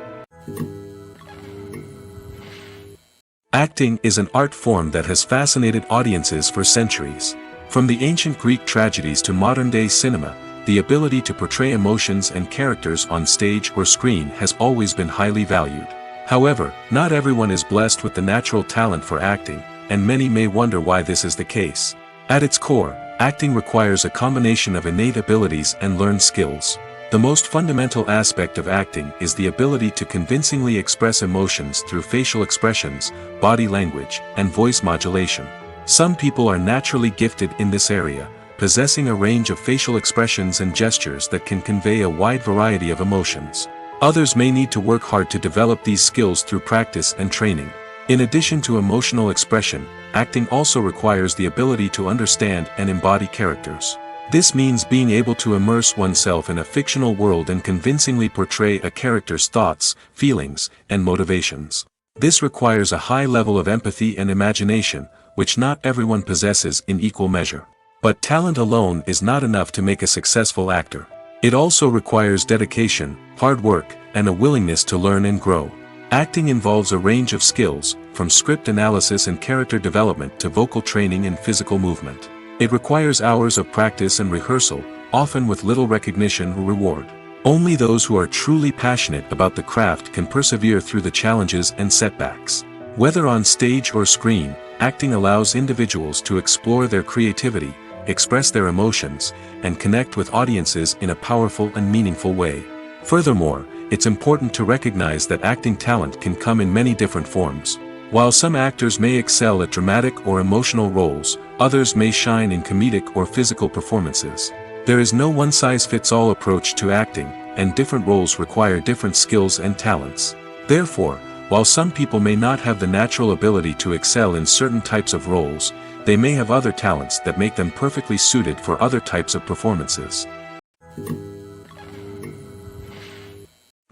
Acting is an art form that has fascinated audiences for centuries. From the ancient Greek tragedies to modern-day cinema, the ability to portray emotions and characters on stage or screen has always been highly valued. However, not everyone is blessed with the natural talent for acting, and many may wonder why this is the case. At its core, acting requires a combination of innate abilities and learned skills. The most fundamental aspect of acting is the ability to convincingly express emotions through facial expressions, body language, and voice modulation. Some people are naturally gifted in this area, possessing a range of facial expressions and gestures that can convey a wide variety of emotions. Others may need to work hard to develop these skills through practice and training. In addition to emotional expression, acting also requires the ability to understand and embody characters. This means being able to immerse oneself in a fictional world and convincingly portray a character's thoughts, feelings, and motivations. This requires a high level of empathy and imagination, which not everyone possesses in equal measure. But talent alone is not enough to make a successful actor. It also requires dedication, hard work, and a willingness to learn and grow. Acting involves a range of skills, from script analysis and character development to vocal training and physical movement. It requires hours of practice and rehearsal, often with little recognition or reward. Only those who are truly passionate about the craft can persevere through the challenges and setbacks. Whether on stage or screen, acting allows individuals to explore their creativity, express their emotions, and connect with audiences in a powerful and meaningful way. Furthermore, it's important to recognize that acting talent can come in many different forms. While some actors may excel at dramatic or emotional roles, others may shine in comedic or physical performances. There is no one-size-fits-all approach to acting, and different roles require different skills and talents. Therefore, while some people may not have the natural ability to excel in certain types of roles, they may have other talents that make them perfectly suited for other types of performances.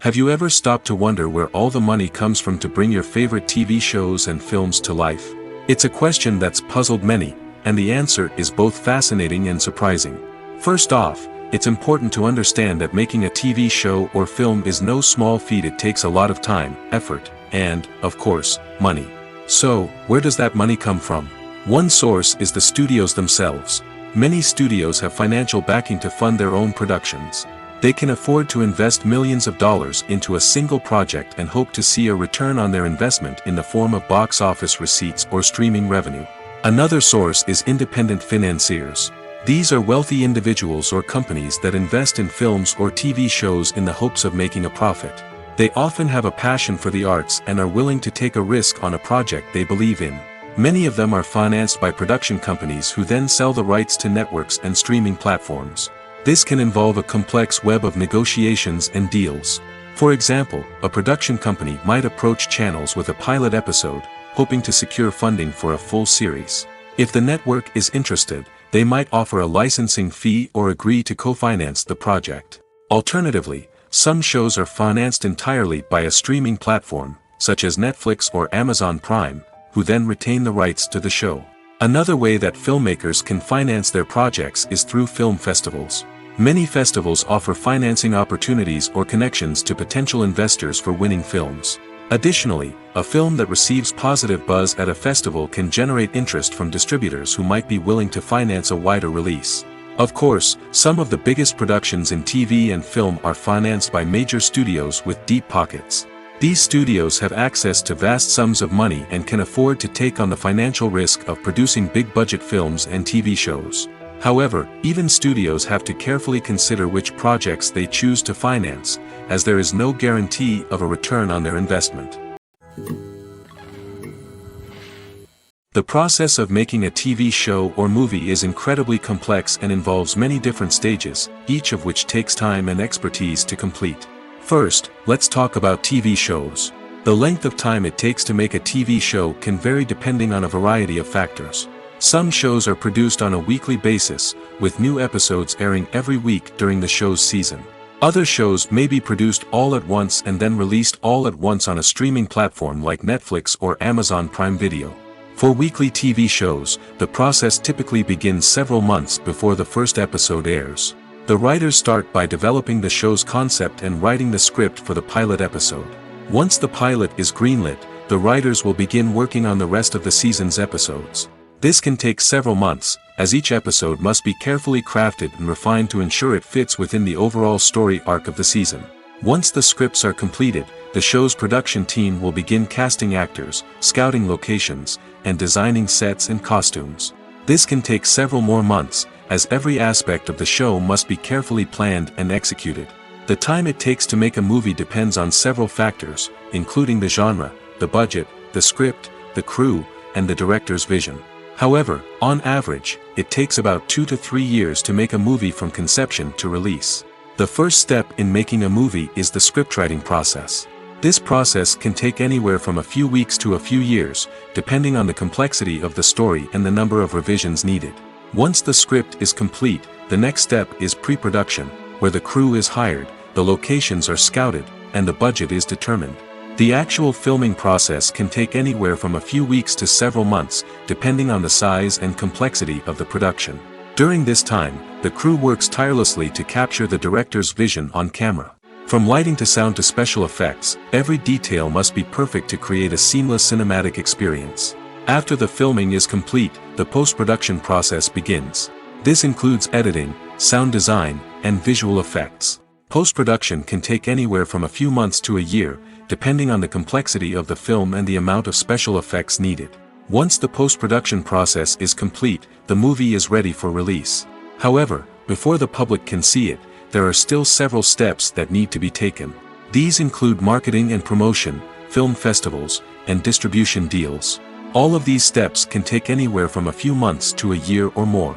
Have you ever stopped to wonder where all the money comes from to bring your favorite TV shows and films to life? It's a question that's puzzled many, and the answer is both fascinating and surprising. First off, it's important to understand that making a TV show or film is no small feat. It takes a lot of time, effort, and, of course, money. So, where does that money come from? One source is the studios themselves. Many studios have financial backing to fund their own productions. They can afford to invest millions of dollars into a single project and hope to see a return on their investment in the form of box office receipts or streaming revenue. Another source is independent financiers. These are wealthy individuals or companies that invest in films or TV shows in the hopes of making a profit. They often have a passion for the arts and are willing to take a risk on a project they believe in. Many of them are financed by production companies who then sell the rights to networks and streaming platforms. This can involve a complex web of negotiations and deals. For example, a production company might approach channels with a pilot episode, hoping to secure funding for a full series. If the network is interested, they might offer a licensing fee or agree to co-finance the project. Alternatively, some shows are financed entirely by a streaming platform, such as Netflix or Amazon Prime, who then retain the rights to the show. Another way that filmmakers can finance their projects is through film festivals. Many festivals offer financing opportunities or connections to potential investors for winning films. Additionally, a film that receives positive buzz at a festival can generate interest from distributors who might be willing to finance a wider release. Of course, some of the biggest productions in TV and film are financed by major studios with deep pockets. These studios have access to vast sums of money and can afford to take on the financial risk of producing big-budget films and TV shows. However, even studios have to carefully consider which projects they choose to finance, as there is no guarantee of a return on their investment. The process of making a TV show or movie is incredibly complex and involves many different stages, each of which takes time and expertise to complete. First, let's talk about TV shows. The length of time it takes to make a TV show can vary depending on a variety of factors. Some shows are produced on a weekly basis, with new episodes airing every week during the show's season. Other shows may be produced all at once and then released all at once on a streaming platform like Netflix or Amazon Prime Video. For weekly TV shows, the process typically begins several months before the first episode airs. The writers start by developing the show's concept and writing the script for the pilot episode. Once the pilot is greenlit, the writers will begin working on the rest of the season's episodes. This can take several months, as each episode must be carefully crafted and refined to ensure it fits within the overall story arc of the season. Once the scripts are completed, the show's production team will begin casting actors, scouting locations, and designing sets and costumes. This can take several more months, as every aspect of the show must be carefully planned and executed. The time it takes to make a movie depends on several factors, including the genre, the budget, the script, the crew, and the director's vision. However, on average, it takes about 2 to 3 years to make a movie from conception to release. The first step in making a movie is the scriptwriting process. This process can take anywhere from a few weeks to a few years, depending on the complexity of the story and the number of revisions needed. Once the script is complete, the next step is pre-production, where the crew is hired, the locations are scouted, and the budget is determined. The actual filming process can take anywhere from a few weeks to several months, depending on the size and complexity of the production. During this time, the crew works tirelessly to capture the director's vision on camera. From lighting to sound to special effects, every detail must be perfect to create a seamless cinematic experience. After the filming is complete, the post-production process begins. This includes editing, sound design, and visual effects. Post-production can take anywhere from a few months to a year, depending on the complexity of the film and the amount of special effects needed. Once the post-production process is complete, the movie is ready for release. However, before the public can see it, there are still several steps that need to be taken. These include marketing and promotion, film festivals, and distribution deals. All of these steps can take anywhere from a few months to a year or more.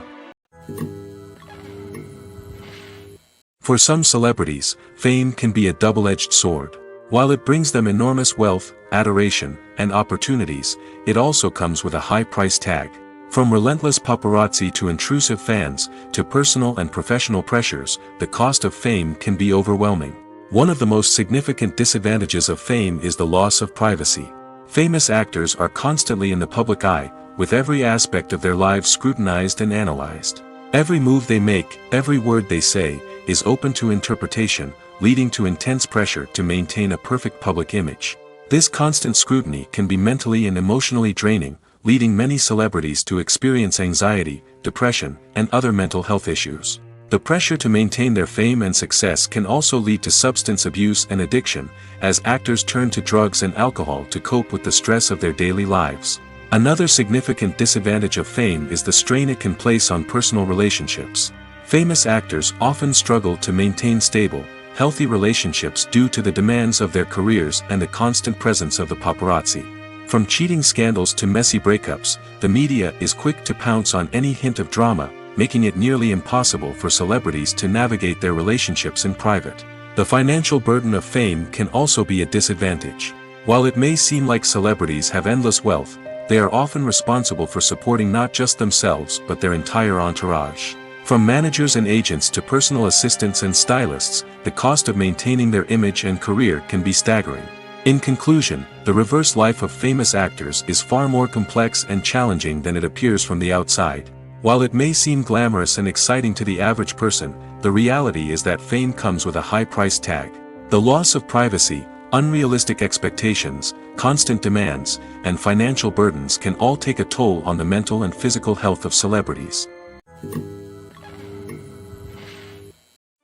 For some celebrities, fame can be a double-edged sword. While it brings them enormous wealth, adoration, and opportunities, it also comes with a high price tag. From relentless paparazzi to intrusive fans, to personal and professional pressures, the cost of fame can be overwhelming. One of the most significant disadvantages of fame is the loss of privacy. Famous actors are constantly in the public eye, with every aspect of their lives scrutinized and analyzed. Every move they make, every word they say, is open to interpretation, leading to intense pressure to maintain a perfect public image. This constant scrutiny can be mentally and emotionally draining, leading many celebrities to experience anxiety, depression, and other mental health issues. The pressure to maintain their fame and success can also lead to substance abuse and addiction, as actors turn to drugs and alcohol to cope with the stress of their daily lives. Another significant disadvantage of fame is the strain it can place on personal relationships. Famous actors often struggle to maintain stable, healthy relationships due to the demands of their careers and the constant presence of the paparazzi. From cheating scandals to messy breakups, the media is quick to pounce on any hint of drama, making it nearly impossible for celebrities to navigate their relationships in private. The financial burden of fame can also be a disadvantage. While it may seem like celebrities have endless wealth, they are often responsible for supporting not just themselves but their entire entourage. From managers and agents to personal assistants and stylists, the cost of maintaining their image and career can be staggering. In conclusion, the reverse life of famous actors is far more complex and challenging than it appears from the outside. While it may seem glamorous and exciting to the average person, the reality is that fame comes with a high price tag. The loss of privacy, unrealistic expectations, constant demands, and financial burdens can all take a toll on the mental and physical health of celebrities.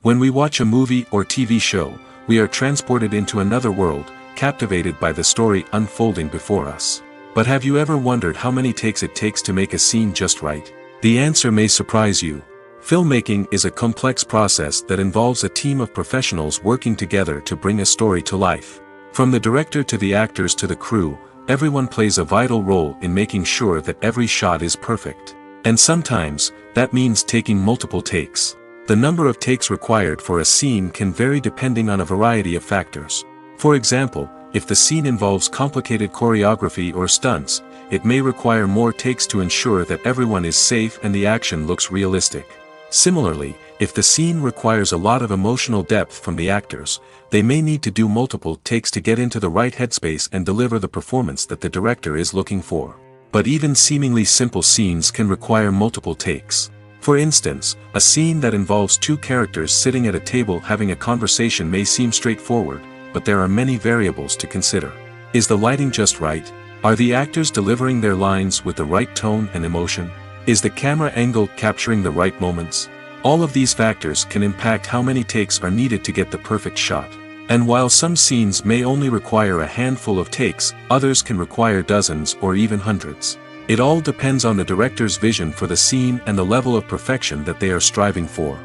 When we watch a movie or TV show, we are transported into another world, captivated by the story unfolding before us. But have you ever wondered how many takes it takes to make a scene just right? The answer may surprise you. Filmmaking is a complex process that involves a team of professionals working together to bring a story to life. From the director to the actors to the crew, everyone plays a vital role in making sure that every shot is perfect. And sometimes, that means taking multiple takes. The number of takes required for a scene can vary depending on a variety of factors. For example, if the scene involves complicated choreography or stunts, it may require more takes to ensure that everyone is safe and the action looks realistic. Similarly, if the scene requires a lot of emotional depth from the actors, they may need to do multiple takes to get into the right headspace and deliver the performance that the director is looking for. But even seemingly simple scenes can require multiple takes. For instance, a scene that involves two characters sitting at a table having a conversation may seem straightforward, but there are many variables to consider. Is the lighting just right? Are the actors delivering their lines with the right tone and emotion? Is the camera angle capturing the right moments? All of these factors can impact how many takes are needed to get the perfect shot. And while some scenes may only require a handful of takes, others can require dozens or even hundreds. It all depends on the director's vision for the scene and the level of perfection that they are striving for.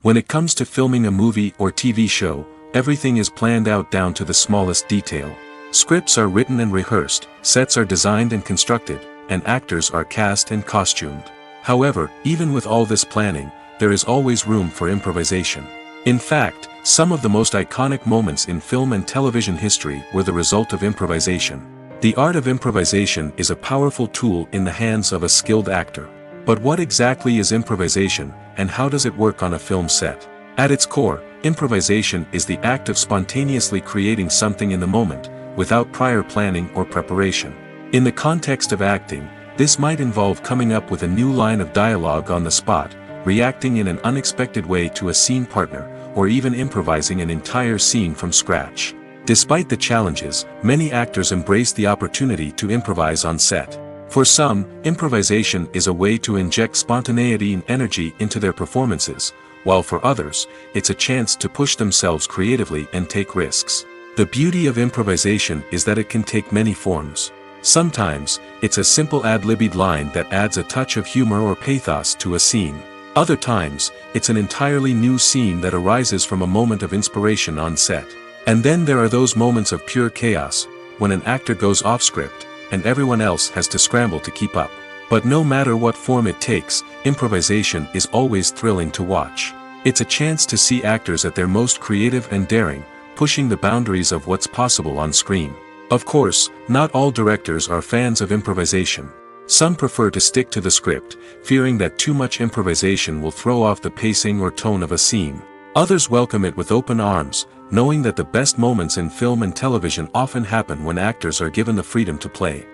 When it comes to filming a movie or TV show, everything is planned out down to the smallest detail. Scripts are written and rehearsed, sets are designed and constructed, and actors are cast and costumed. However, even with all this planning, there is always room for improvisation. In fact, some of the most iconic moments in film and television history were the result of improvisation. The art of improvisation is a powerful tool in the hands of a skilled actor. But what exactly is improvisation, and how does it work on a film set? At its core, improvisation is the act of spontaneously creating something in the moment, without prior planning or preparation. In the context of acting, this might involve coming up with a new line of dialogue on the spot, reacting in an unexpected way to a scene partner, or even improvising an entire scene from scratch. Despite the challenges, many actors embrace the opportunity to improvise on set. For some, improvisation is a way to inject spontaneity and energy into their performances, while for others, it's a chance to push themselves creatively and take risks. The beauty of improvisation is that it can take many forms. Sometimes, it's a simple ad-libbed line that adds a touch of humor or pathos to a scene. Other times, it's an entirely new scene that arises from a moment of inspiration on set. And then there are those moments of pure chaos, when an actor goes off script, and everyone else has to scramble to keep up. But no matter what form it takes, improvisation is always thrilling to watch. It's a chance to see actors at their most creative and daring, pushing the boundaries of what's possible on screen. Of course, not all directors are fans of improvisation. Some prefer to stick to the script, fearing that too much improvisation will throw off the pacing or tone of a scene. Others welcome it with open arms, knowing that the best moments in film and television often happen when actors are given the freedom to play.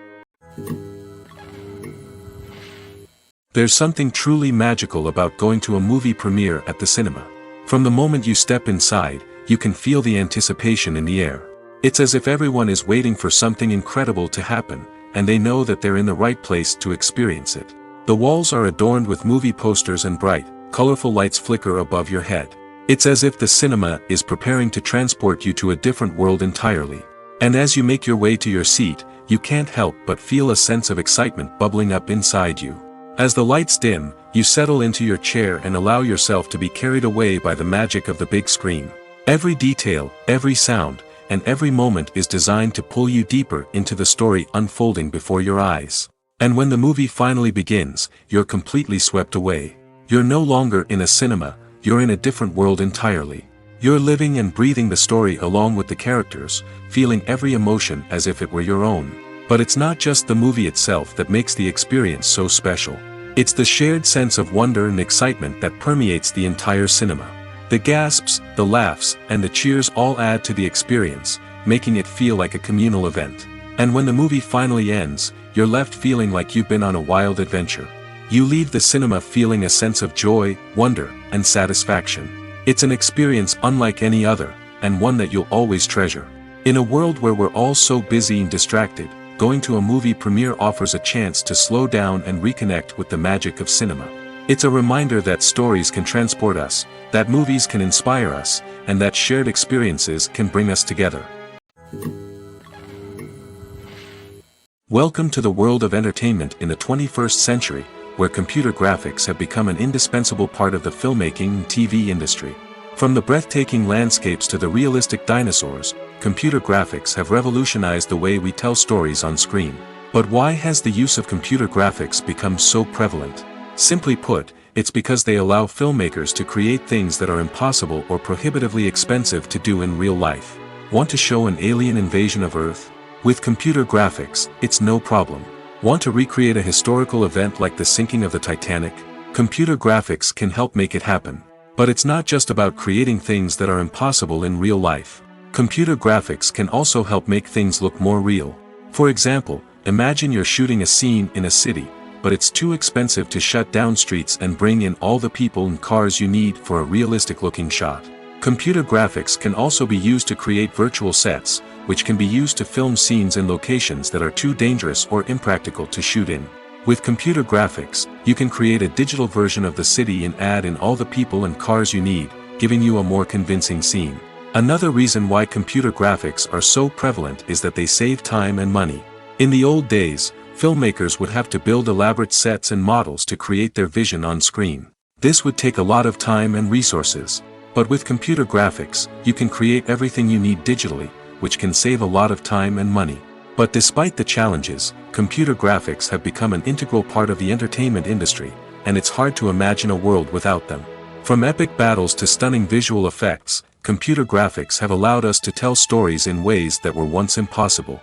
There's something truly magical about going to a movie premiere at the cinema. From the moment you step inside, you can feel the anticipation in the air. It's as if everyone is waiting for something incredible to happen, and they know that they're in the right place to experience it. The walls are adorned with movie posters and bright, colorful lights flicker above your head. It's as if the cinema is preparing to transport you to a different world entirely. And as you make your way to your seat, you can't help but feel a sense of excitement bubbling up inside you. As the lights dim, you settle into your chair and allow yourself to be carried away by the magic of the big screen. Every detail, every sound, and every moment is designed to pull you deeper into the story unfolding before your eyes. And when the movie finally begins, you're completely swept away. You're no longer in a cinema, you're in a different world entirely. You're living and breathing the story along with the characters, feeling every emotion as if it were your own. But it's not just the movie itself that makes the experience so special. It's the shared sense of wonder and excitement that permeates the entire cinema. The gasps, the laughs, and the cheers all add to the experience, making it feel like a communal event. And when the movie finally ends, you're left feeling like you've been on a wild adventure. You leave the cinema feeling a sense of joy, wonder, and satisfaction. It's an experience unlike any other, and one that you'll always treasure. In a world where we're all so busy and distracted, going to a movie premiere offers a chance to slow down and reconnect with the magic of cinema. It's a reminder that stories can transport us, that movies can inspire us, and that shared experiences can bring us together. Welcome to the world of entertainment in the 21st century, where computer graphics have become an indispensable part of the filmmaking and TV industry. From the breathtaking landscapes to the realistic dinosaurs, computer graphics have revolutionized the way we tell stories on screen. But why has the use of computer graphics become so prevalent? Simply put, it's because they allow filmmakers to create things that are impossible or prohibitively expensive to do in real life. Want to show an alien invasion of Earth? With computer graphics, it's no problem. Want to recreate a historical event like the sinking of the Titanic? Computer graphics can help make it happen. But it's not just about creating things that are impossible in real life. Computer graphics can also help make things look more real. For example, imagine you're shooting a scene in a city, but it's too expensive to shut down streets and bring in all the people and cars you need for a realistic-looking shot. Computer graphics can also be used to create virtual sets, which can be used to film scenes in locations that are too dangerous or impractical to shoot in. With computer graphics, you can create a digital version of the city and add in all the people and cars you need, giving you a more convincing scene. Another reason why computer graphics are so prevalent is that they save time and money. In the old days, filmmakers would have to build elaborate sets and models to create their vision on screen. This would take a lot of time and resources. But with computer graphics, you can create everything you need digitally, which can save a lot of time and money. But despite the challenges, computer graphics have become an integral part of the entertainment industry, and it's hard to imagine a world without them. From epic battles to stunning visual effects, computer graphics have allowed us to tell stories in ways that were once impossible.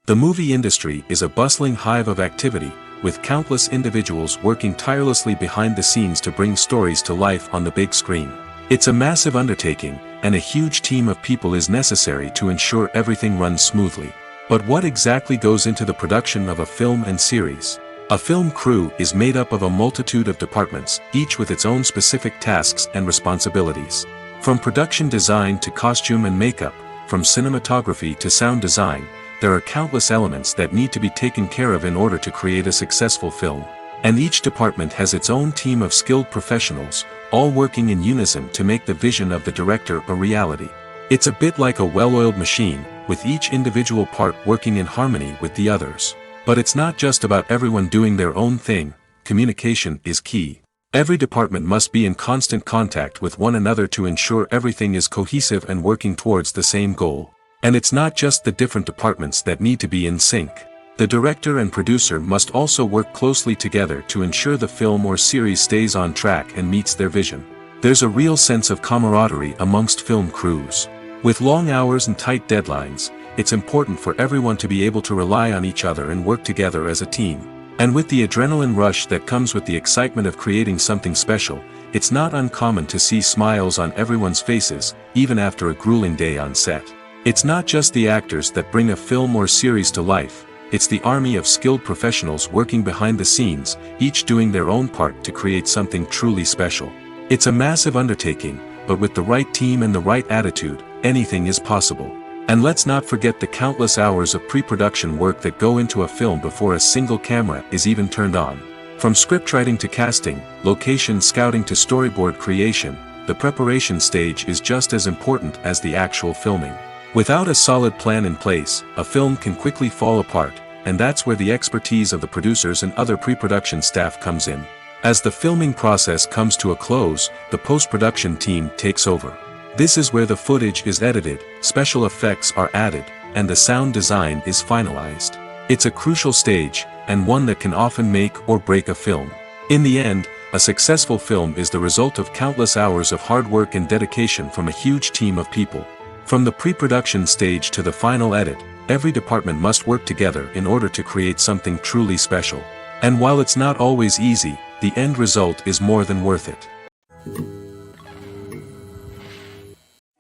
The movie industry is a bustling hive of activity, with countless individuals working tirelessly behind the scenes to bring stories to life on the big screen. It's a massive undertaking, and a huge team of people is necessary to ensure everything runs smoothly. But what exactly goes into the production of a film and series? A film crew is made up of a multitude of departments, each with its own specific tasks and responsibilities. From production design to costume and makeup, from cinematography to sound design, there are countless elements that need to be taken care of in order to create a successful film. And each department has its own team of skilled professionals, all working in unison to make the vision of the director a reality. It's a bit like a well-oiled machine, with each individual part working in harmony with the others. But it's not just about everyone doing their own thing. Communication is key. Every department must be in constant contact with one another to ensure everything is cohesive and working towards the same goal. And it's not just the different departments that need to be in sync. The director and producer must also work closely together to ensure the film or series stays on track and meets their vision. There's a real sense of camaraderie amongst film crews. With long hours and tight deadlines, it's important for everyone to be able to rely on each other and work together as a team. And with the adrenaline rush that comes with the excitement of creating something special, it's not uncommon to see smiles on everyone's faces, even after a grueling day on set. It's not just the actors that bring a film or series to life, it's the army of skilled professionals working behind the scenes, each doing their own part to create something truly special. It's a massive undertaking, but with the right team and the right attitude, anything is possible. And let's not forget the countless hours of pre-production work that go into a film before a single camera is even turned on. From scriptwriting to casting, location scouting to storyboard creation, the preparation stage is just as important as the actual filming. Without a solid plan in place, a film can quickly fall apart, and that's where the expertise of the producers and other pre-production staff comes in. As the filming process comes to a close, the post-production team takes over. This is where the footage is edited, special effects are added, and the sound design is finalized. It's a crucial stage, and one that can often make or break a film. In the end, a successful film is the result of countless hours of hard work and dedication from a huge team of people. From the pre-production stage to the final edit, every department must work together in order to create something truly special. And while it's not always easy, the end result is more than worth it.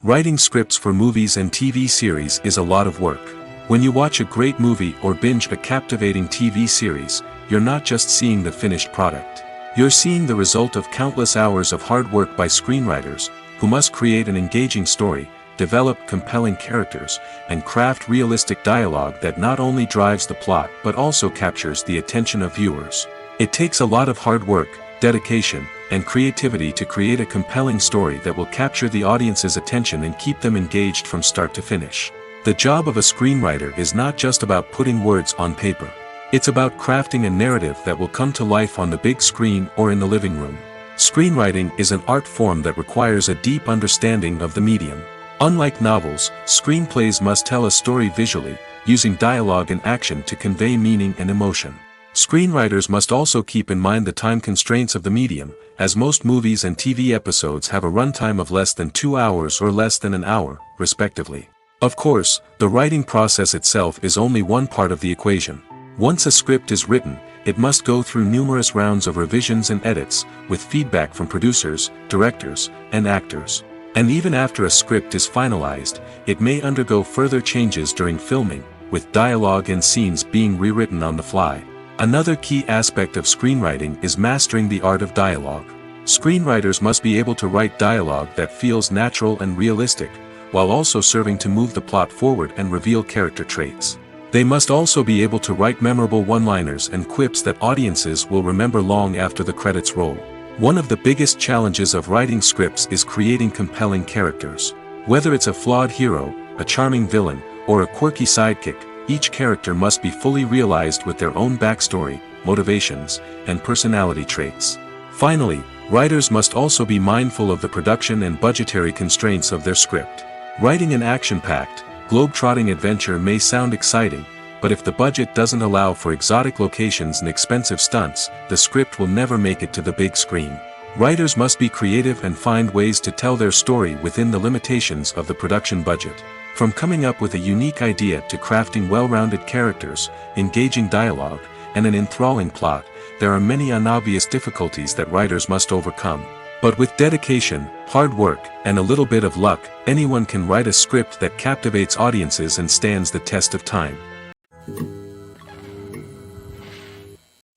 Writing scripts for movies and TV series is a lot of work. When you watch a great movie or binge a captivating TV series, you're not just seeing the finished product. You're seeing the result of countless hours of hard work by screenwriters, who must create an engaging story, develop compelling characters, and craft realistic dialogue that not only drives the plot but also captures the attention of viewers. It takes a lot of hard work, dedication, and creativity to create a compelling story that will capture the audience's attention and keep them engaged from start to finish. The job of a screenwriter is not just about putting words on paper. It's about crafting a narrative that will come to life on the big screen or in the living room. Screenwriting is an art form that requires a deep understanding of the medium. Unlike novels, screenplays must tell a story visually, using dialogue and action to convey meaning and emotion. Screenwriters must also keep in mind the time constraints of the medium, as most movies and TV episodes have a runtime of less than 2 hours or less than an hour, respectively. Of course, the writing process itself is only one part of the equation. Once a script is written, it must go through numerous rounds of revisions and edits, with feedback from producers, directors, and actors. And even after a script is finalized, it may undergo further changes during filming, with dialogue and scenes being rewritten on the fly. Another key aspect of screenwriting is mastering the art of dialogue. Screenwriters must be able to write dialogue that feels natural and realistic, while also serving to move the plot forward and reveal character traits. They must also be able to write memorable one-liners and quips that audiences will remember long after the credits roll. One of the biggest challenges of writing scripts is creating compelling characters. Whether it's a flawed hero, a charming villain, or a quirky sidekick, each character must be fully realized with their own backstory, motivations, and personality traits. Finally, writers must also be mindful of the production and budgetary constraints of their script. Writing an action-packed, globe-trotting adventure may sound exciting, but if the budget doesn't allow for exotic locations and expensive stunts, the script will never make it to the big screen. Writers must be creative and find ways to tell their story within the limitations of the production budget. From coming up with a unique idea to crafting well-rounded characters, engaging dialogue, and an enthralling plot, there are many unobvious difficulties that writers must overcome. But with dedication, hard work, and a little bit of luck, anyone can write a script that captivates audiences and stands the test of time.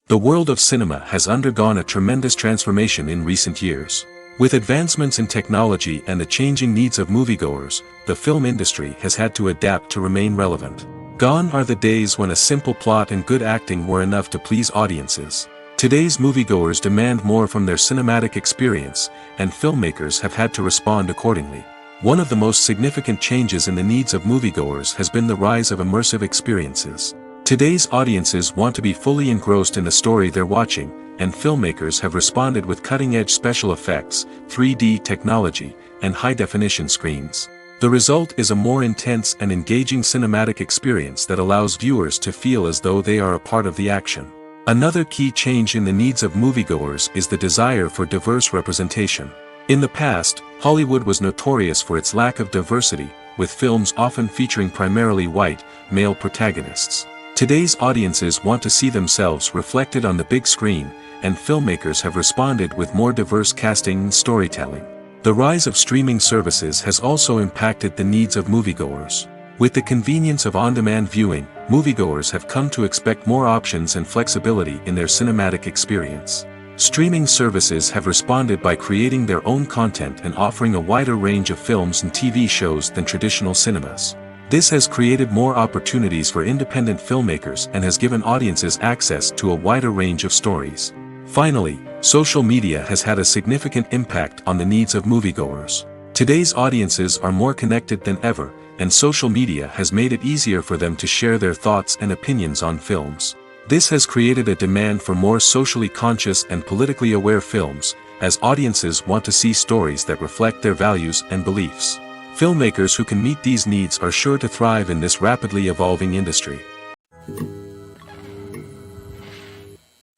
The world of cinema has undergone a tremendous transformation in recent years. With advancements in technology and the changing needs of moviegoers, the film industry has had to adapt to remain relevant. Gone are the days when a simple plot and good acting were enough to please audiences. Today's moviegoers demand more from their cinematic experience, and filmmakers have had to respond accordingly. One of the most significant changes in the needs of moviegoers has been the rise of immersive experiences. Today's audiences want to be fully engrossed in the story they're watching, and filmmakers have responded with cutting-edge special effects, 3D technology, and high-definition screens. The result is a more intense and engaging cinematic experience that allows viewers to feel as though they are a part of the action. Another key change in the needs of moviegoers is the desire for diverse representation. In the past, Hollywood was notorious for its lack of diversity, with films often featuring primarily white, male protagonists. Today's audiences want to see themselves reflected on the big screen, and filmmakers have responded with more diverse casting and storytelling. The rise of streaming services has also impacted the needs of moviegoers. With the convenience of on-demand viewing, moviegoers have come to expect more options and flexibility in their cinematic experience. Streaming services have responded by creating their own content and offering a wider range of films and TV shows than traditional cinemas. This has created more opportunities for independent filmmakers and has given audiences access to a wider range of stories. Finally, social media has had a significant impact on the needs of moviegoers. Today's audiences are more connected than ever, and social media has made it easier for them to share their thoughts and opinions on films. This has created a demand for more socially conscious and politically aware films, as audiences want to see stories that reflect their values and beliefs. Filmmakers who can meet these needs are sure to thrive in this rapidly evolving industry.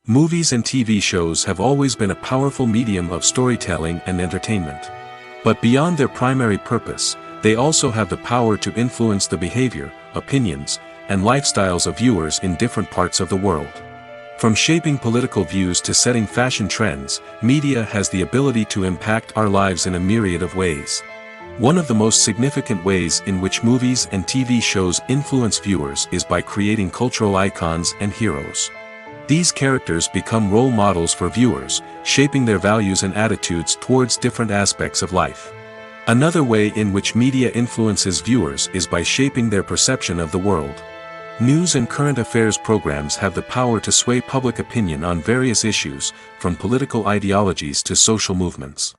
Movies and TV shows have always been a powerful medium of storytelling and entertainment. But beyond their primary purpose, they also have the power to influence the behavior, opinions, and lifestyles of viewers in different parts of the world. From shaping political views to setting fashion trends, media has the ability to impact our lives in a myriad of ways. One of the most significant ways in which movies and TV shows influence viewers is by creating cultural icons and heroes. These characters become role models for viewers, shaping their values and attitudes towards different aspects of life. Another way in which media influences viewers is by shaping their perception of the world. News and current affairs programs have the power to sway public opinion on various issues, from political ideologies to social movements.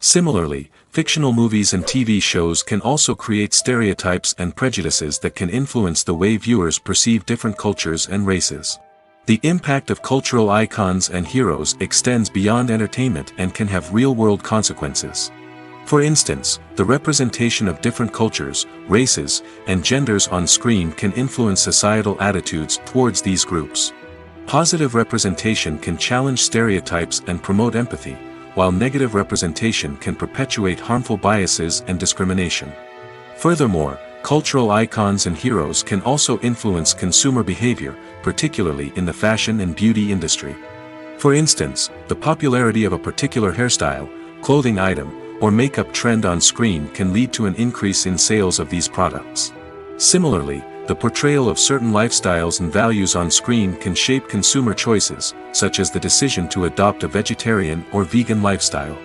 Similarly, fictional movies and TV shows can also create stereotypes and prejudices that can influence the way viewers perceive different cultures and races. The impact of cultural icons and heroes extends beyond entertainment and can have real-world consequences. For instance, the representation of different cultures, races, and genders on screen can influence societal attitudes towards these groups. Positive representation can challenge stereotypes and promote empathy, while negative representation can perpetuate harmful biases and discrimination. Furthermore, cultural icons and heroes can also influence consumer behavior, particularly in the fashion and beauty industry. For instance, the popularity of a particular hairstyle, clothing item, or makeup trend on screen can lead to an increase in sales of these products. Similarly, the portrayal of certain lifestyles and values on screen can shape consumer choices, such as the decision to adopt a vegetarian or vegan lifestyle.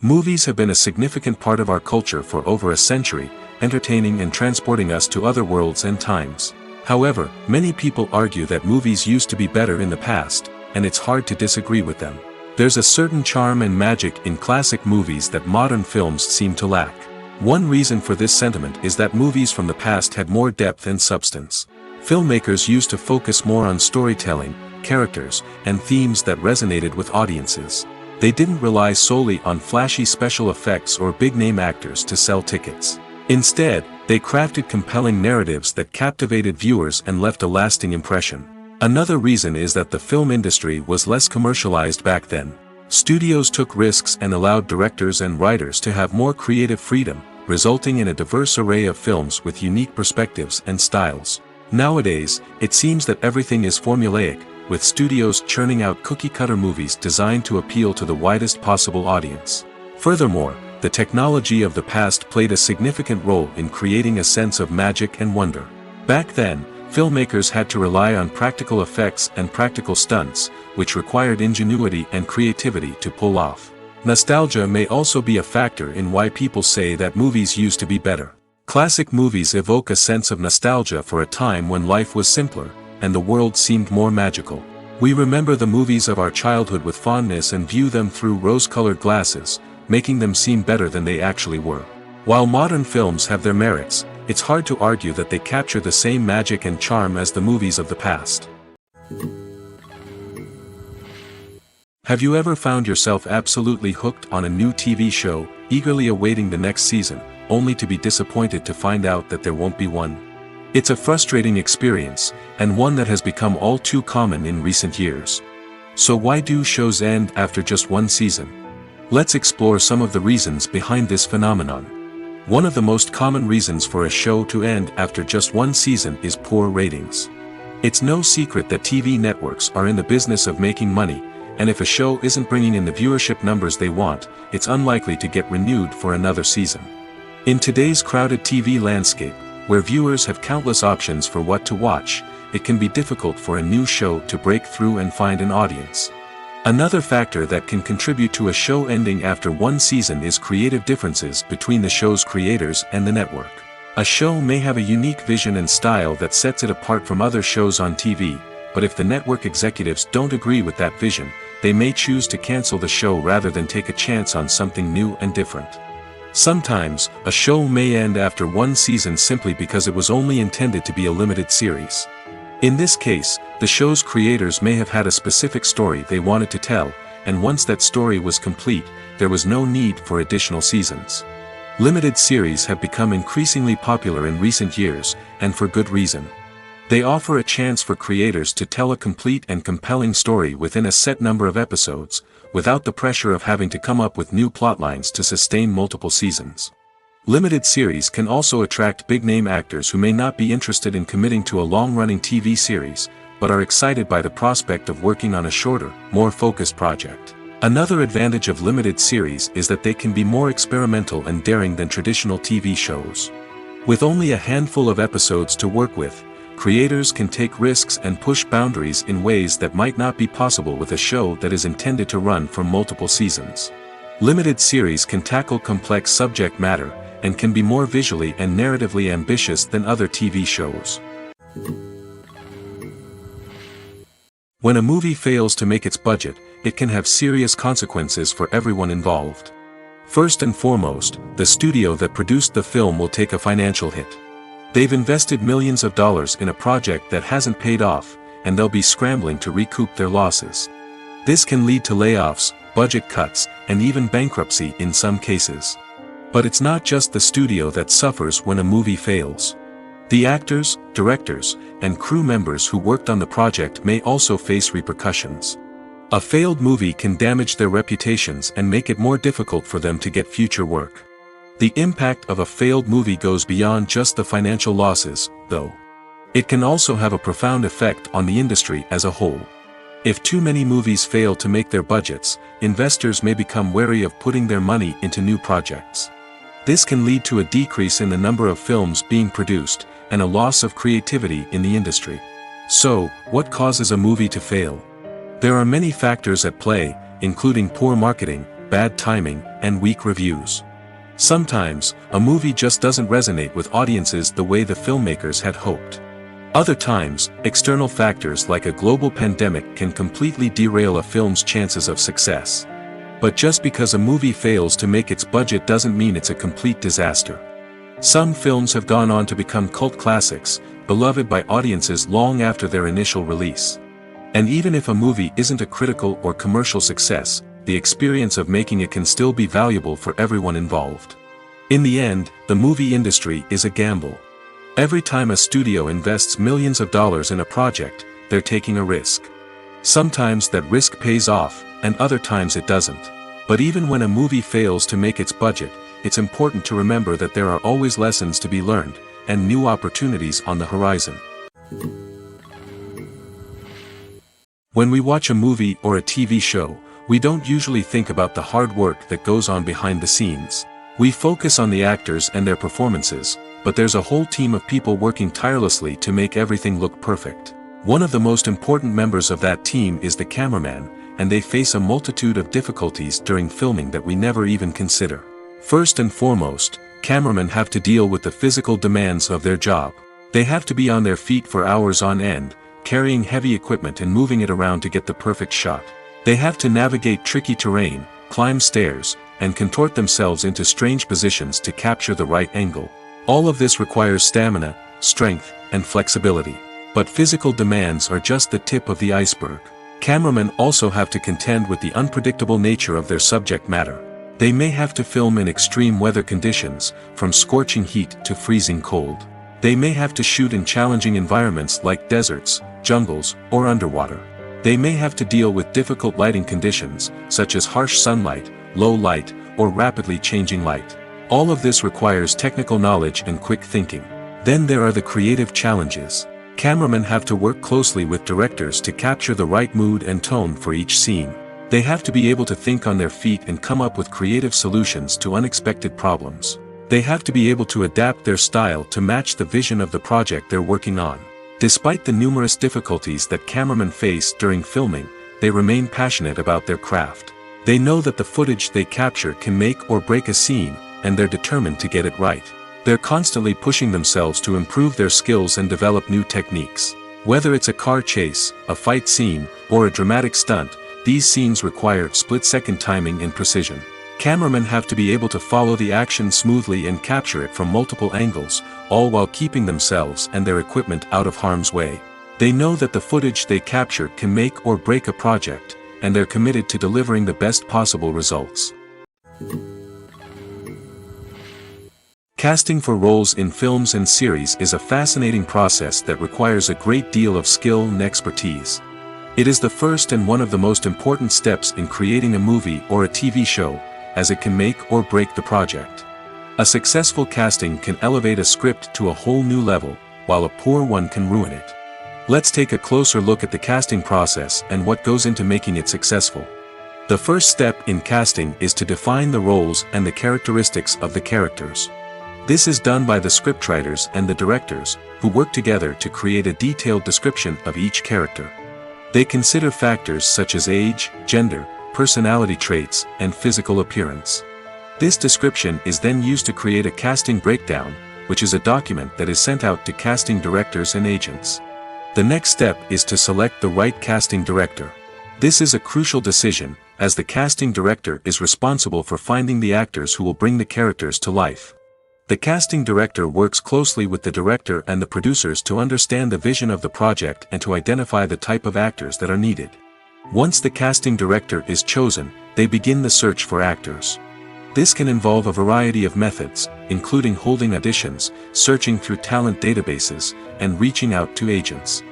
Movies have been a significant part of our culture for over a century, entertaining and transporting us to other worlds and times. However, many people argue that movies used to be better in the past, and it's hard to disagree with them. There's a certain charm and magic in classic movies that modern films seem to lack. One reason for this sentiment is that movies from the past had more depth and substance. Filmmakers used to focus more on storytelling, characters, and themes that resonated with audiences. They didn't rely solely on flashy special effects or big-name actors to sell tickets. Instead, they crafted compelling narratives that captivated viewers and left a lasting impression. Another reason is that the film industry was less commercialized back then. Studios took risks and allowed directors and writers to have more creative freedom, resulting in a diverse array of films with unique perspectives and styles. Nowadays, it seems that everything is formulaic, with studios churning out cookie-cutter movies designed to appeal to the widest possible audience. Furthermore, the technology of the past played a significant role in creating a sense of magic and wonder. Back then, filmmakers had to rely on practical effects and practical stunts, which required ingenuity and creativity to pull off. Nostalgia may also be a factor in why people say that movies used to be better. Classic movies evoke a sense of nostalgia for a time when life was simpler, and the world seemed more magical. We remember the movies of our childhood with fondness and view them through rose-colored glasses, making them seem better than they actually were. While modern films have their merits, it's hard to argue that they capture the same magic and charm as the movies of the past. Have you ever found yourself absolutely hooked on a new TV show, eagerly awaiting the next season, only to be disappointed to find out that there won't be one? It's a frustrating experience, and one that has become all too common in recent years. So why do shows end after just one season? Let's explore some of the reasons behind this phenomenon. One of the most common reasons for a show to end after just one season is poor ratings. It's no secret that TV networks are in the business of making money, and if a show isn't bringing in the viewership numbers they want, it's unlikely to get renewed for another season. In today's crowded TV landscape, where viewers have countless options for what to watch, it can be difficult for a new show to break through and find an audience. Another factor that can contribute to a show ending after one season is creative differences between the show's creators and the network. A show may have a unique vision and style that sets it apart from other shows on TV, but if the network executives don't agree with that vision, they may choose to cancel the show rather than take a chance on something new and different. Sometimes, a show may end after one season simply because it was only intended to be a limited series. In this case, the show's creators may have had a specific story they wanted to tell, and once that story was complete, there was no need for additional seasons. Limited series have become increasingly popular in recent years, and for good reason. They offer a chance for creators to tell a complete and compelling story within a set number of episodes, without the pressure of having to come up with new plotlines to sustain multiple seasons. Limited series can also attract big-name actors who may not be interested in committing to a long-running TV series, but are excited by the prospect of working on a shorter, more focused project. Another advantage of limited series is that they can be more experimental and daring than traditional TV shows. With only a handful of episodes to work with, creators can take risks and push boundaries in ways that might not be possible with a show that is intended to run for multiple seasons. Limited series can tackle complex subject matter, and can be more visually and narratively ambitious than other TV shows. When a movie fails to make its budget, it can have serious consequences for everyone involved. First and foremost, the studio that produced the film will take a financial hit. They've invested millions of dollars in a project that hasn't paid off, and they'll be scrambling to recoup their losses. This can lead to layoffs, budget cuts, and even bankruptcy in some cases. But it's not just the studio that suffers when a movie fails. The actors, directors, and crew members who worked on the project may also face repercussions. A failed movie can damage their reputations and make it more difficult for them to get future work. The impact of a failed movie goes beyond just the financial losses, though. It can also have a profound effect on the industry as a whole. If too many movies fail to make their budgets, investors may become wary of putting their money into new projects. This can lead to a decrease in the number of films being produced, and a loss of creativity in the industry. So, what causes a movie to fail? There are many factors at play, including poor marketing, bad timing, and weak reviews. Sometimes, a movie just doesn't resonate with audiences the way the filmmakers had hoped. Other times, external factors like a global pandemic can completely derail a film's chances of success. But just because a movie fails to make its budget doesn't mean it's a complete disaster. Some films have gone on to become cult classics, beloved by audiences long after their initial release. And even if a movie isn't a critical or commercial success, the experience of making it can still be valuable for everyone involved. In the end, the movie industry is a gamble. Every time a studio invests millions of dollars in a project, they're taking a risk. Sometimes that risk pays off, and other times it doesn't. But even when a movie fails to make its budget, it's important to remember that there are always lessons to be learned, and new opportunities on the horizon. When we watch a movie or a TV show, we don't usually think about the hard work that goes on behind the scenes. We focus on the actors and their performances, but there's a whole team of people working tirelessly to make everything look perfect. One of the most important members of that team is the cameraman, and they face a multitude of difficulties during filming that we never even consider. First and foremost, cameramen have to deal with the physical demands of their job. They have to be on their feet for hours on end, carrying heavy equipment and moving it around to get the perfect shot. They have to navigate tricky terrain, climb stairs, and contort themselves into strange positions to capture the right angle. All of this requires stamina, strength, and flexibility. But physical demands are just the tip of the iceberg. Cameramen also have to contend with the unpredictable nature of their subject matter. They may have to film in extreme weather conditions, from scorching heat to freezing cold. They may have to shoot in challenging environments like deserts, jungles, or underwater. They may have to deal with difficult lighting conditions, such as harsh sunlight, low light, or rapidly changing light. All of this requires technical knowledge and quick thinking. Then there are the creative challenges. Cameramen have to work closely with directors to capture the right mood and tone for each scene. They have to be able to think on their feet and come up with creative solutions to unexpected problems. They have to be able to adapt their style to match the vision of the project they're working on. Despite the numerous difficulties that cameramen face during filming, they remain passionate about their craft. They know that the footage they capture can make or break a scene, and they're determined to get it right. They're constantly pushing themselves to improve their skills and develop new techniques. Whether it's a car chase, a fight scene, or a dramatic stunt, these scenes require split-second timing and precision. Cameramen have to be able to follow the action smoothly and capture it from multiple angles, all while keeping themselves and their equipment out of harm's way. They know that the footage they capture can make or break a project, and they're committed to delivering the best possible results. Casting for roles in films and series is a fascinating process that requires a great deal of skill and expertise. It is the first and one of the most important steps in creating a movie or a TV show, as it can make or break the project. A successful casting can elevate a script to a whole new level, while a poor one can ruin it. Let's take a closer look at the casting process and what goes into making it successful. The first step in casting is to define the roles and the characteristics of the characters. This is done by the scriptwriters and the directors, who work together to create a detailed description of each character. They consider factors such as age, gender, personality traits, and physical appearance. This description is then used to create a casting breakdown, which is a document that is sent out to casting directors and agents. The next step is to select the right casting director. This is a crucial decision, as the casting director is responsible for finding the actors who will bring the characters to life. The casting director works closely with the director and the producers to understand the vision of the project and to identify the type of actors that are needed. Once the casting director is chosen, they begin the search for actors. This can involve a variety of methods, including holding auditions, searching through talent databases, and reaching out to agents.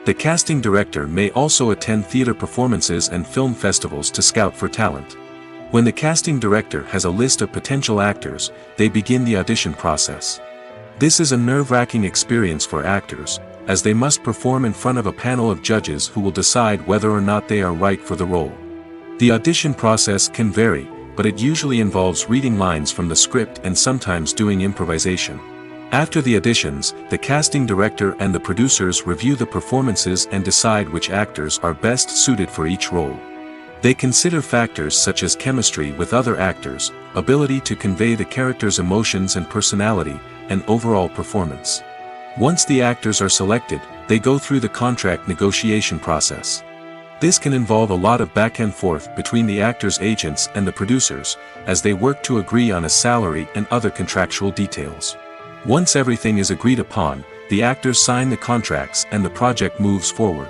The casting director may also attend theater performances and film festivals to scout for talent. When the casting director has a list of potential actors, they begin the audition process. This is a nerve-wracking experience for actors, as they must perform in front of a panel of judges who will decide whether or not they are right for the role. The audition process can vary, but it usually involves reading lines from the script and sometimes doing improvisation. After the auditions, the casting director and the producers review the performances and decide which actors are best suited for each role. They consider factors such as chemistry with other actors, ability to convey the character's emotions and personality, and overall performance. Once the actors are selected, they go through the contract negotiation process. This can involve a lot of back and forth between the actors' agents and the producers, as they work to agree on a salary and other contractual details. Once everything is agreed upon, the actors sign the contracts and the project moves forward.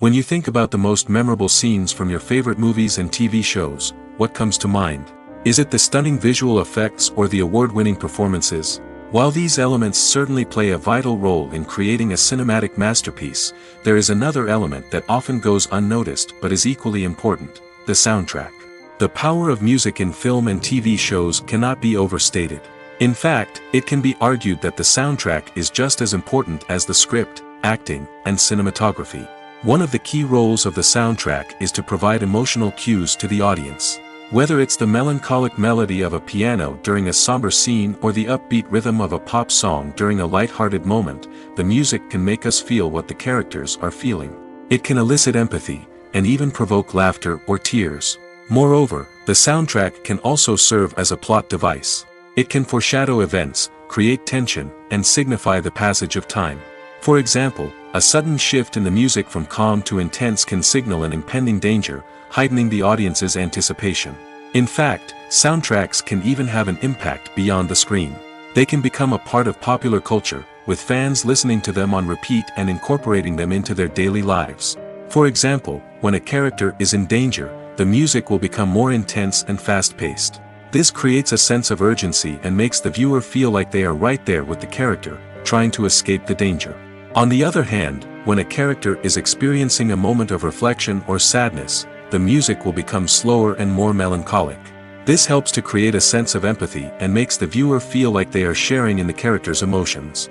When you think about the most memorable scenes from your favorite movies and TV shows, what comes to mind? Is it the stunning visual effects or the award-winning performances? While these elements certainly play a vital role in creating a cinematic masterpiece, there is another element that often goes unnoticed but is equally important: the soundtrack. The power of music in film and TV shows cannot be overstated. In fact, it can be argued that the soundtrack is just as important as the script, acting, and cinematography. One of the key roles of the soundtrack is to provide emotional cues to the audience. Whether it's the melancholic melody of a piano during a somber scene or the upbeat rhythm of a pop song during a light-hearted moment, the music can make us feel what the characters are feeling. It can elicit empathy, and even provoke laughter or tears. Moreover, the soundtrack can also serve as a plot device. It can foreshadow events, create tension, and signify the passage of time. For example, a sudden shift in the music from calm to intense can signal an impending danger, heightening the audience's anticipation. In fact, soundtracks can even have an impact beyond the screen. They can become a part of popular culture, with fans listening to them on repeat and incorporating them into their daily lives. For example, when a character is in danger, the music will become more intense and fast-paced. This creates a sense of urgency and makes the viewer feel like they are right there with the character, trying to escape the danger. On the other hand, when a character is experiencing a moment of reflection or sadness, the music will become slower and more melancholic. This helps to create a sense of empathy and makes the viewer feel like they are sharing in the character's emotions.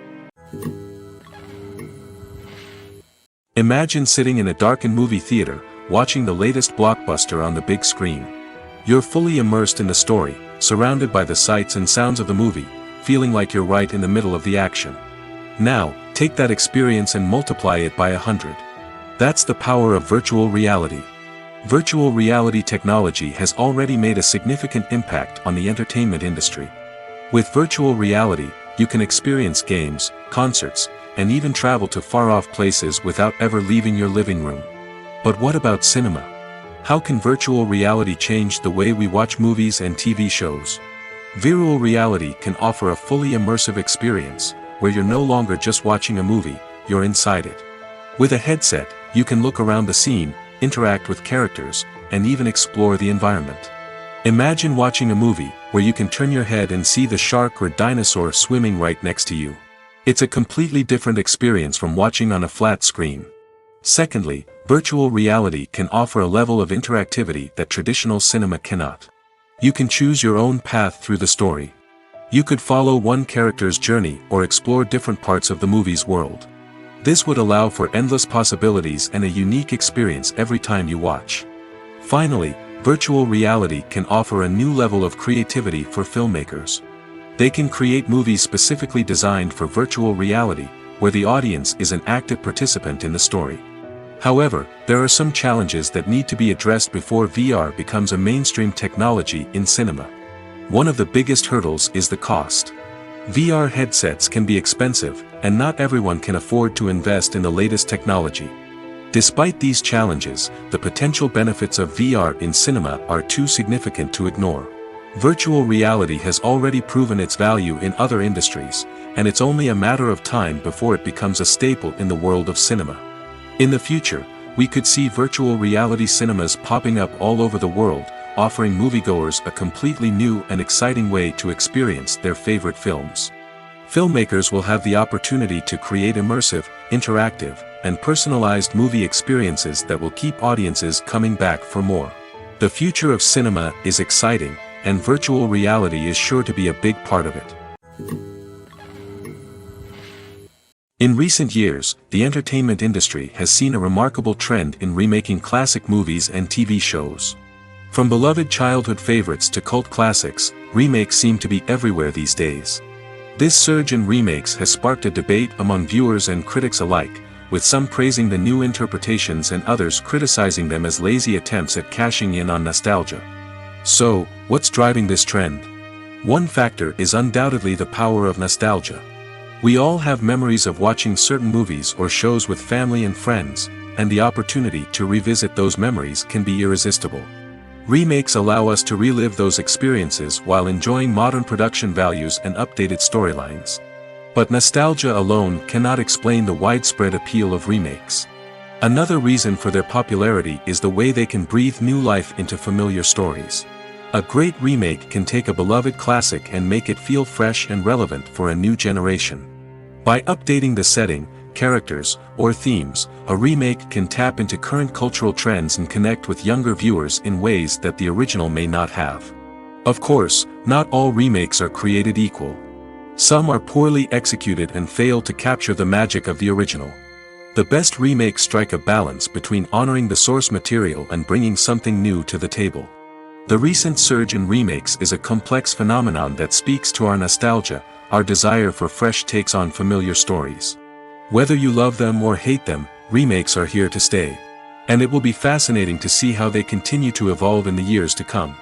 Imagine sitting in a darkened movie theater, watching the latest blockbuster on the big screen. You're fully immersed in the story, surrounded by the sights and sounds of the movie, feeling like you're right in the middle of the action. Now, take that experience and multiply it by 100. That's the power of virtual reality. Virtual reality technology has already made a significant impact on the entertainment industry. With virtual reality, you can experience games, concerts, and even travel to far-off places without ever leaving your living room. But what about cinema? How can virtual reality change the way we watch movies and TV shows? Virtual reality can offer a fully immersive experience, where you're no longer just watching a movie, you're inside it. With a headset, you can look around the scene, interact with characters, and even explore the environment. Imagine watching a movie where you can turn your head and see the shark or dinosaur swimming right next to you. It's a completely different experience from watching on a flat screen. Secondly, virtual reality can offer a level of interactivity that traditional cinema cannot. You can choose your own path through the story. You could follow one character's journey or explore different parts of the movie's world. This would allow for endless possibilities and a unique experience every time you watch. Finally, virtual reality can offer a new level of creativity for filmmakers. They can create movies specifically designed for virtual reality, where the audience is an active participant in the story. However, there are some challenges that need to be addressed before VR becomes a mainstream technology in cinema. One of the biggest hurdles is the cost. VR headsets can be expensive, and not everyone can afford to invest in the latest technology. Despite these challenges, the potential benefits of VR in cinema are too significant to ignore. Virtual reality has already proven its value in other industries, and it's only a matter of time before it becomes a staple in the world of cinema. In the future, we could see virtual reality cinemas popping up all over the world, offering moviegoers a completely new and exciting way to experience their favorite films. Filmmakers will have the opportunity to create immersive, interactive, and personalized movie experiences that will keep audiences coming back for more. The future of cinema is exciting, and virtual reality is sure to be a big part of it. In recent years, the entertainment industry has seen a remarkable trend in remaking classic movies and TV shows. From beloved childhood favorites to cult classics, remakes seem to be everywhere these days. This surge in remakes has sparked a debate among viewers and critics alike, with some praising the new interpretations and others criticizing them as lazy attempts at cashing in on nostalgia. So, what's driving this trend? One factor is undoubtedly the power of nostalgia. We all have memories of watching certain movies or shows with family and friends, and the opportunity to revisit those memories can be irresistible. Remakes allow us to relive those experiences while enjoying modern production values and updated storylines. But nostalgia alone cannot explain the widespread appeal of remakes. Another reason for their popularity is the way they can breathe new life into familiar stories. A great remake can take a beloved classic and make it feel fresh and relevant for a new generation. By updating the setting, characters, or themes, a remake can tap into current cultural trends and connect with younger viewers in ways that the original may not have. Of course, not all remakes are created equal. Some are poorly executed and fail to capture the magic of the original. The best remakes strike a balance between honoring the source material and bringing something new to the table. The recent surge in remakes is a complex phenomenon that speaks to our nostalgia, our desire for fresh takes on familiar stories. Whether you love them or hate them, remakes are here to stay. And it will be fascinating to see how they continue to evolve in the years to come.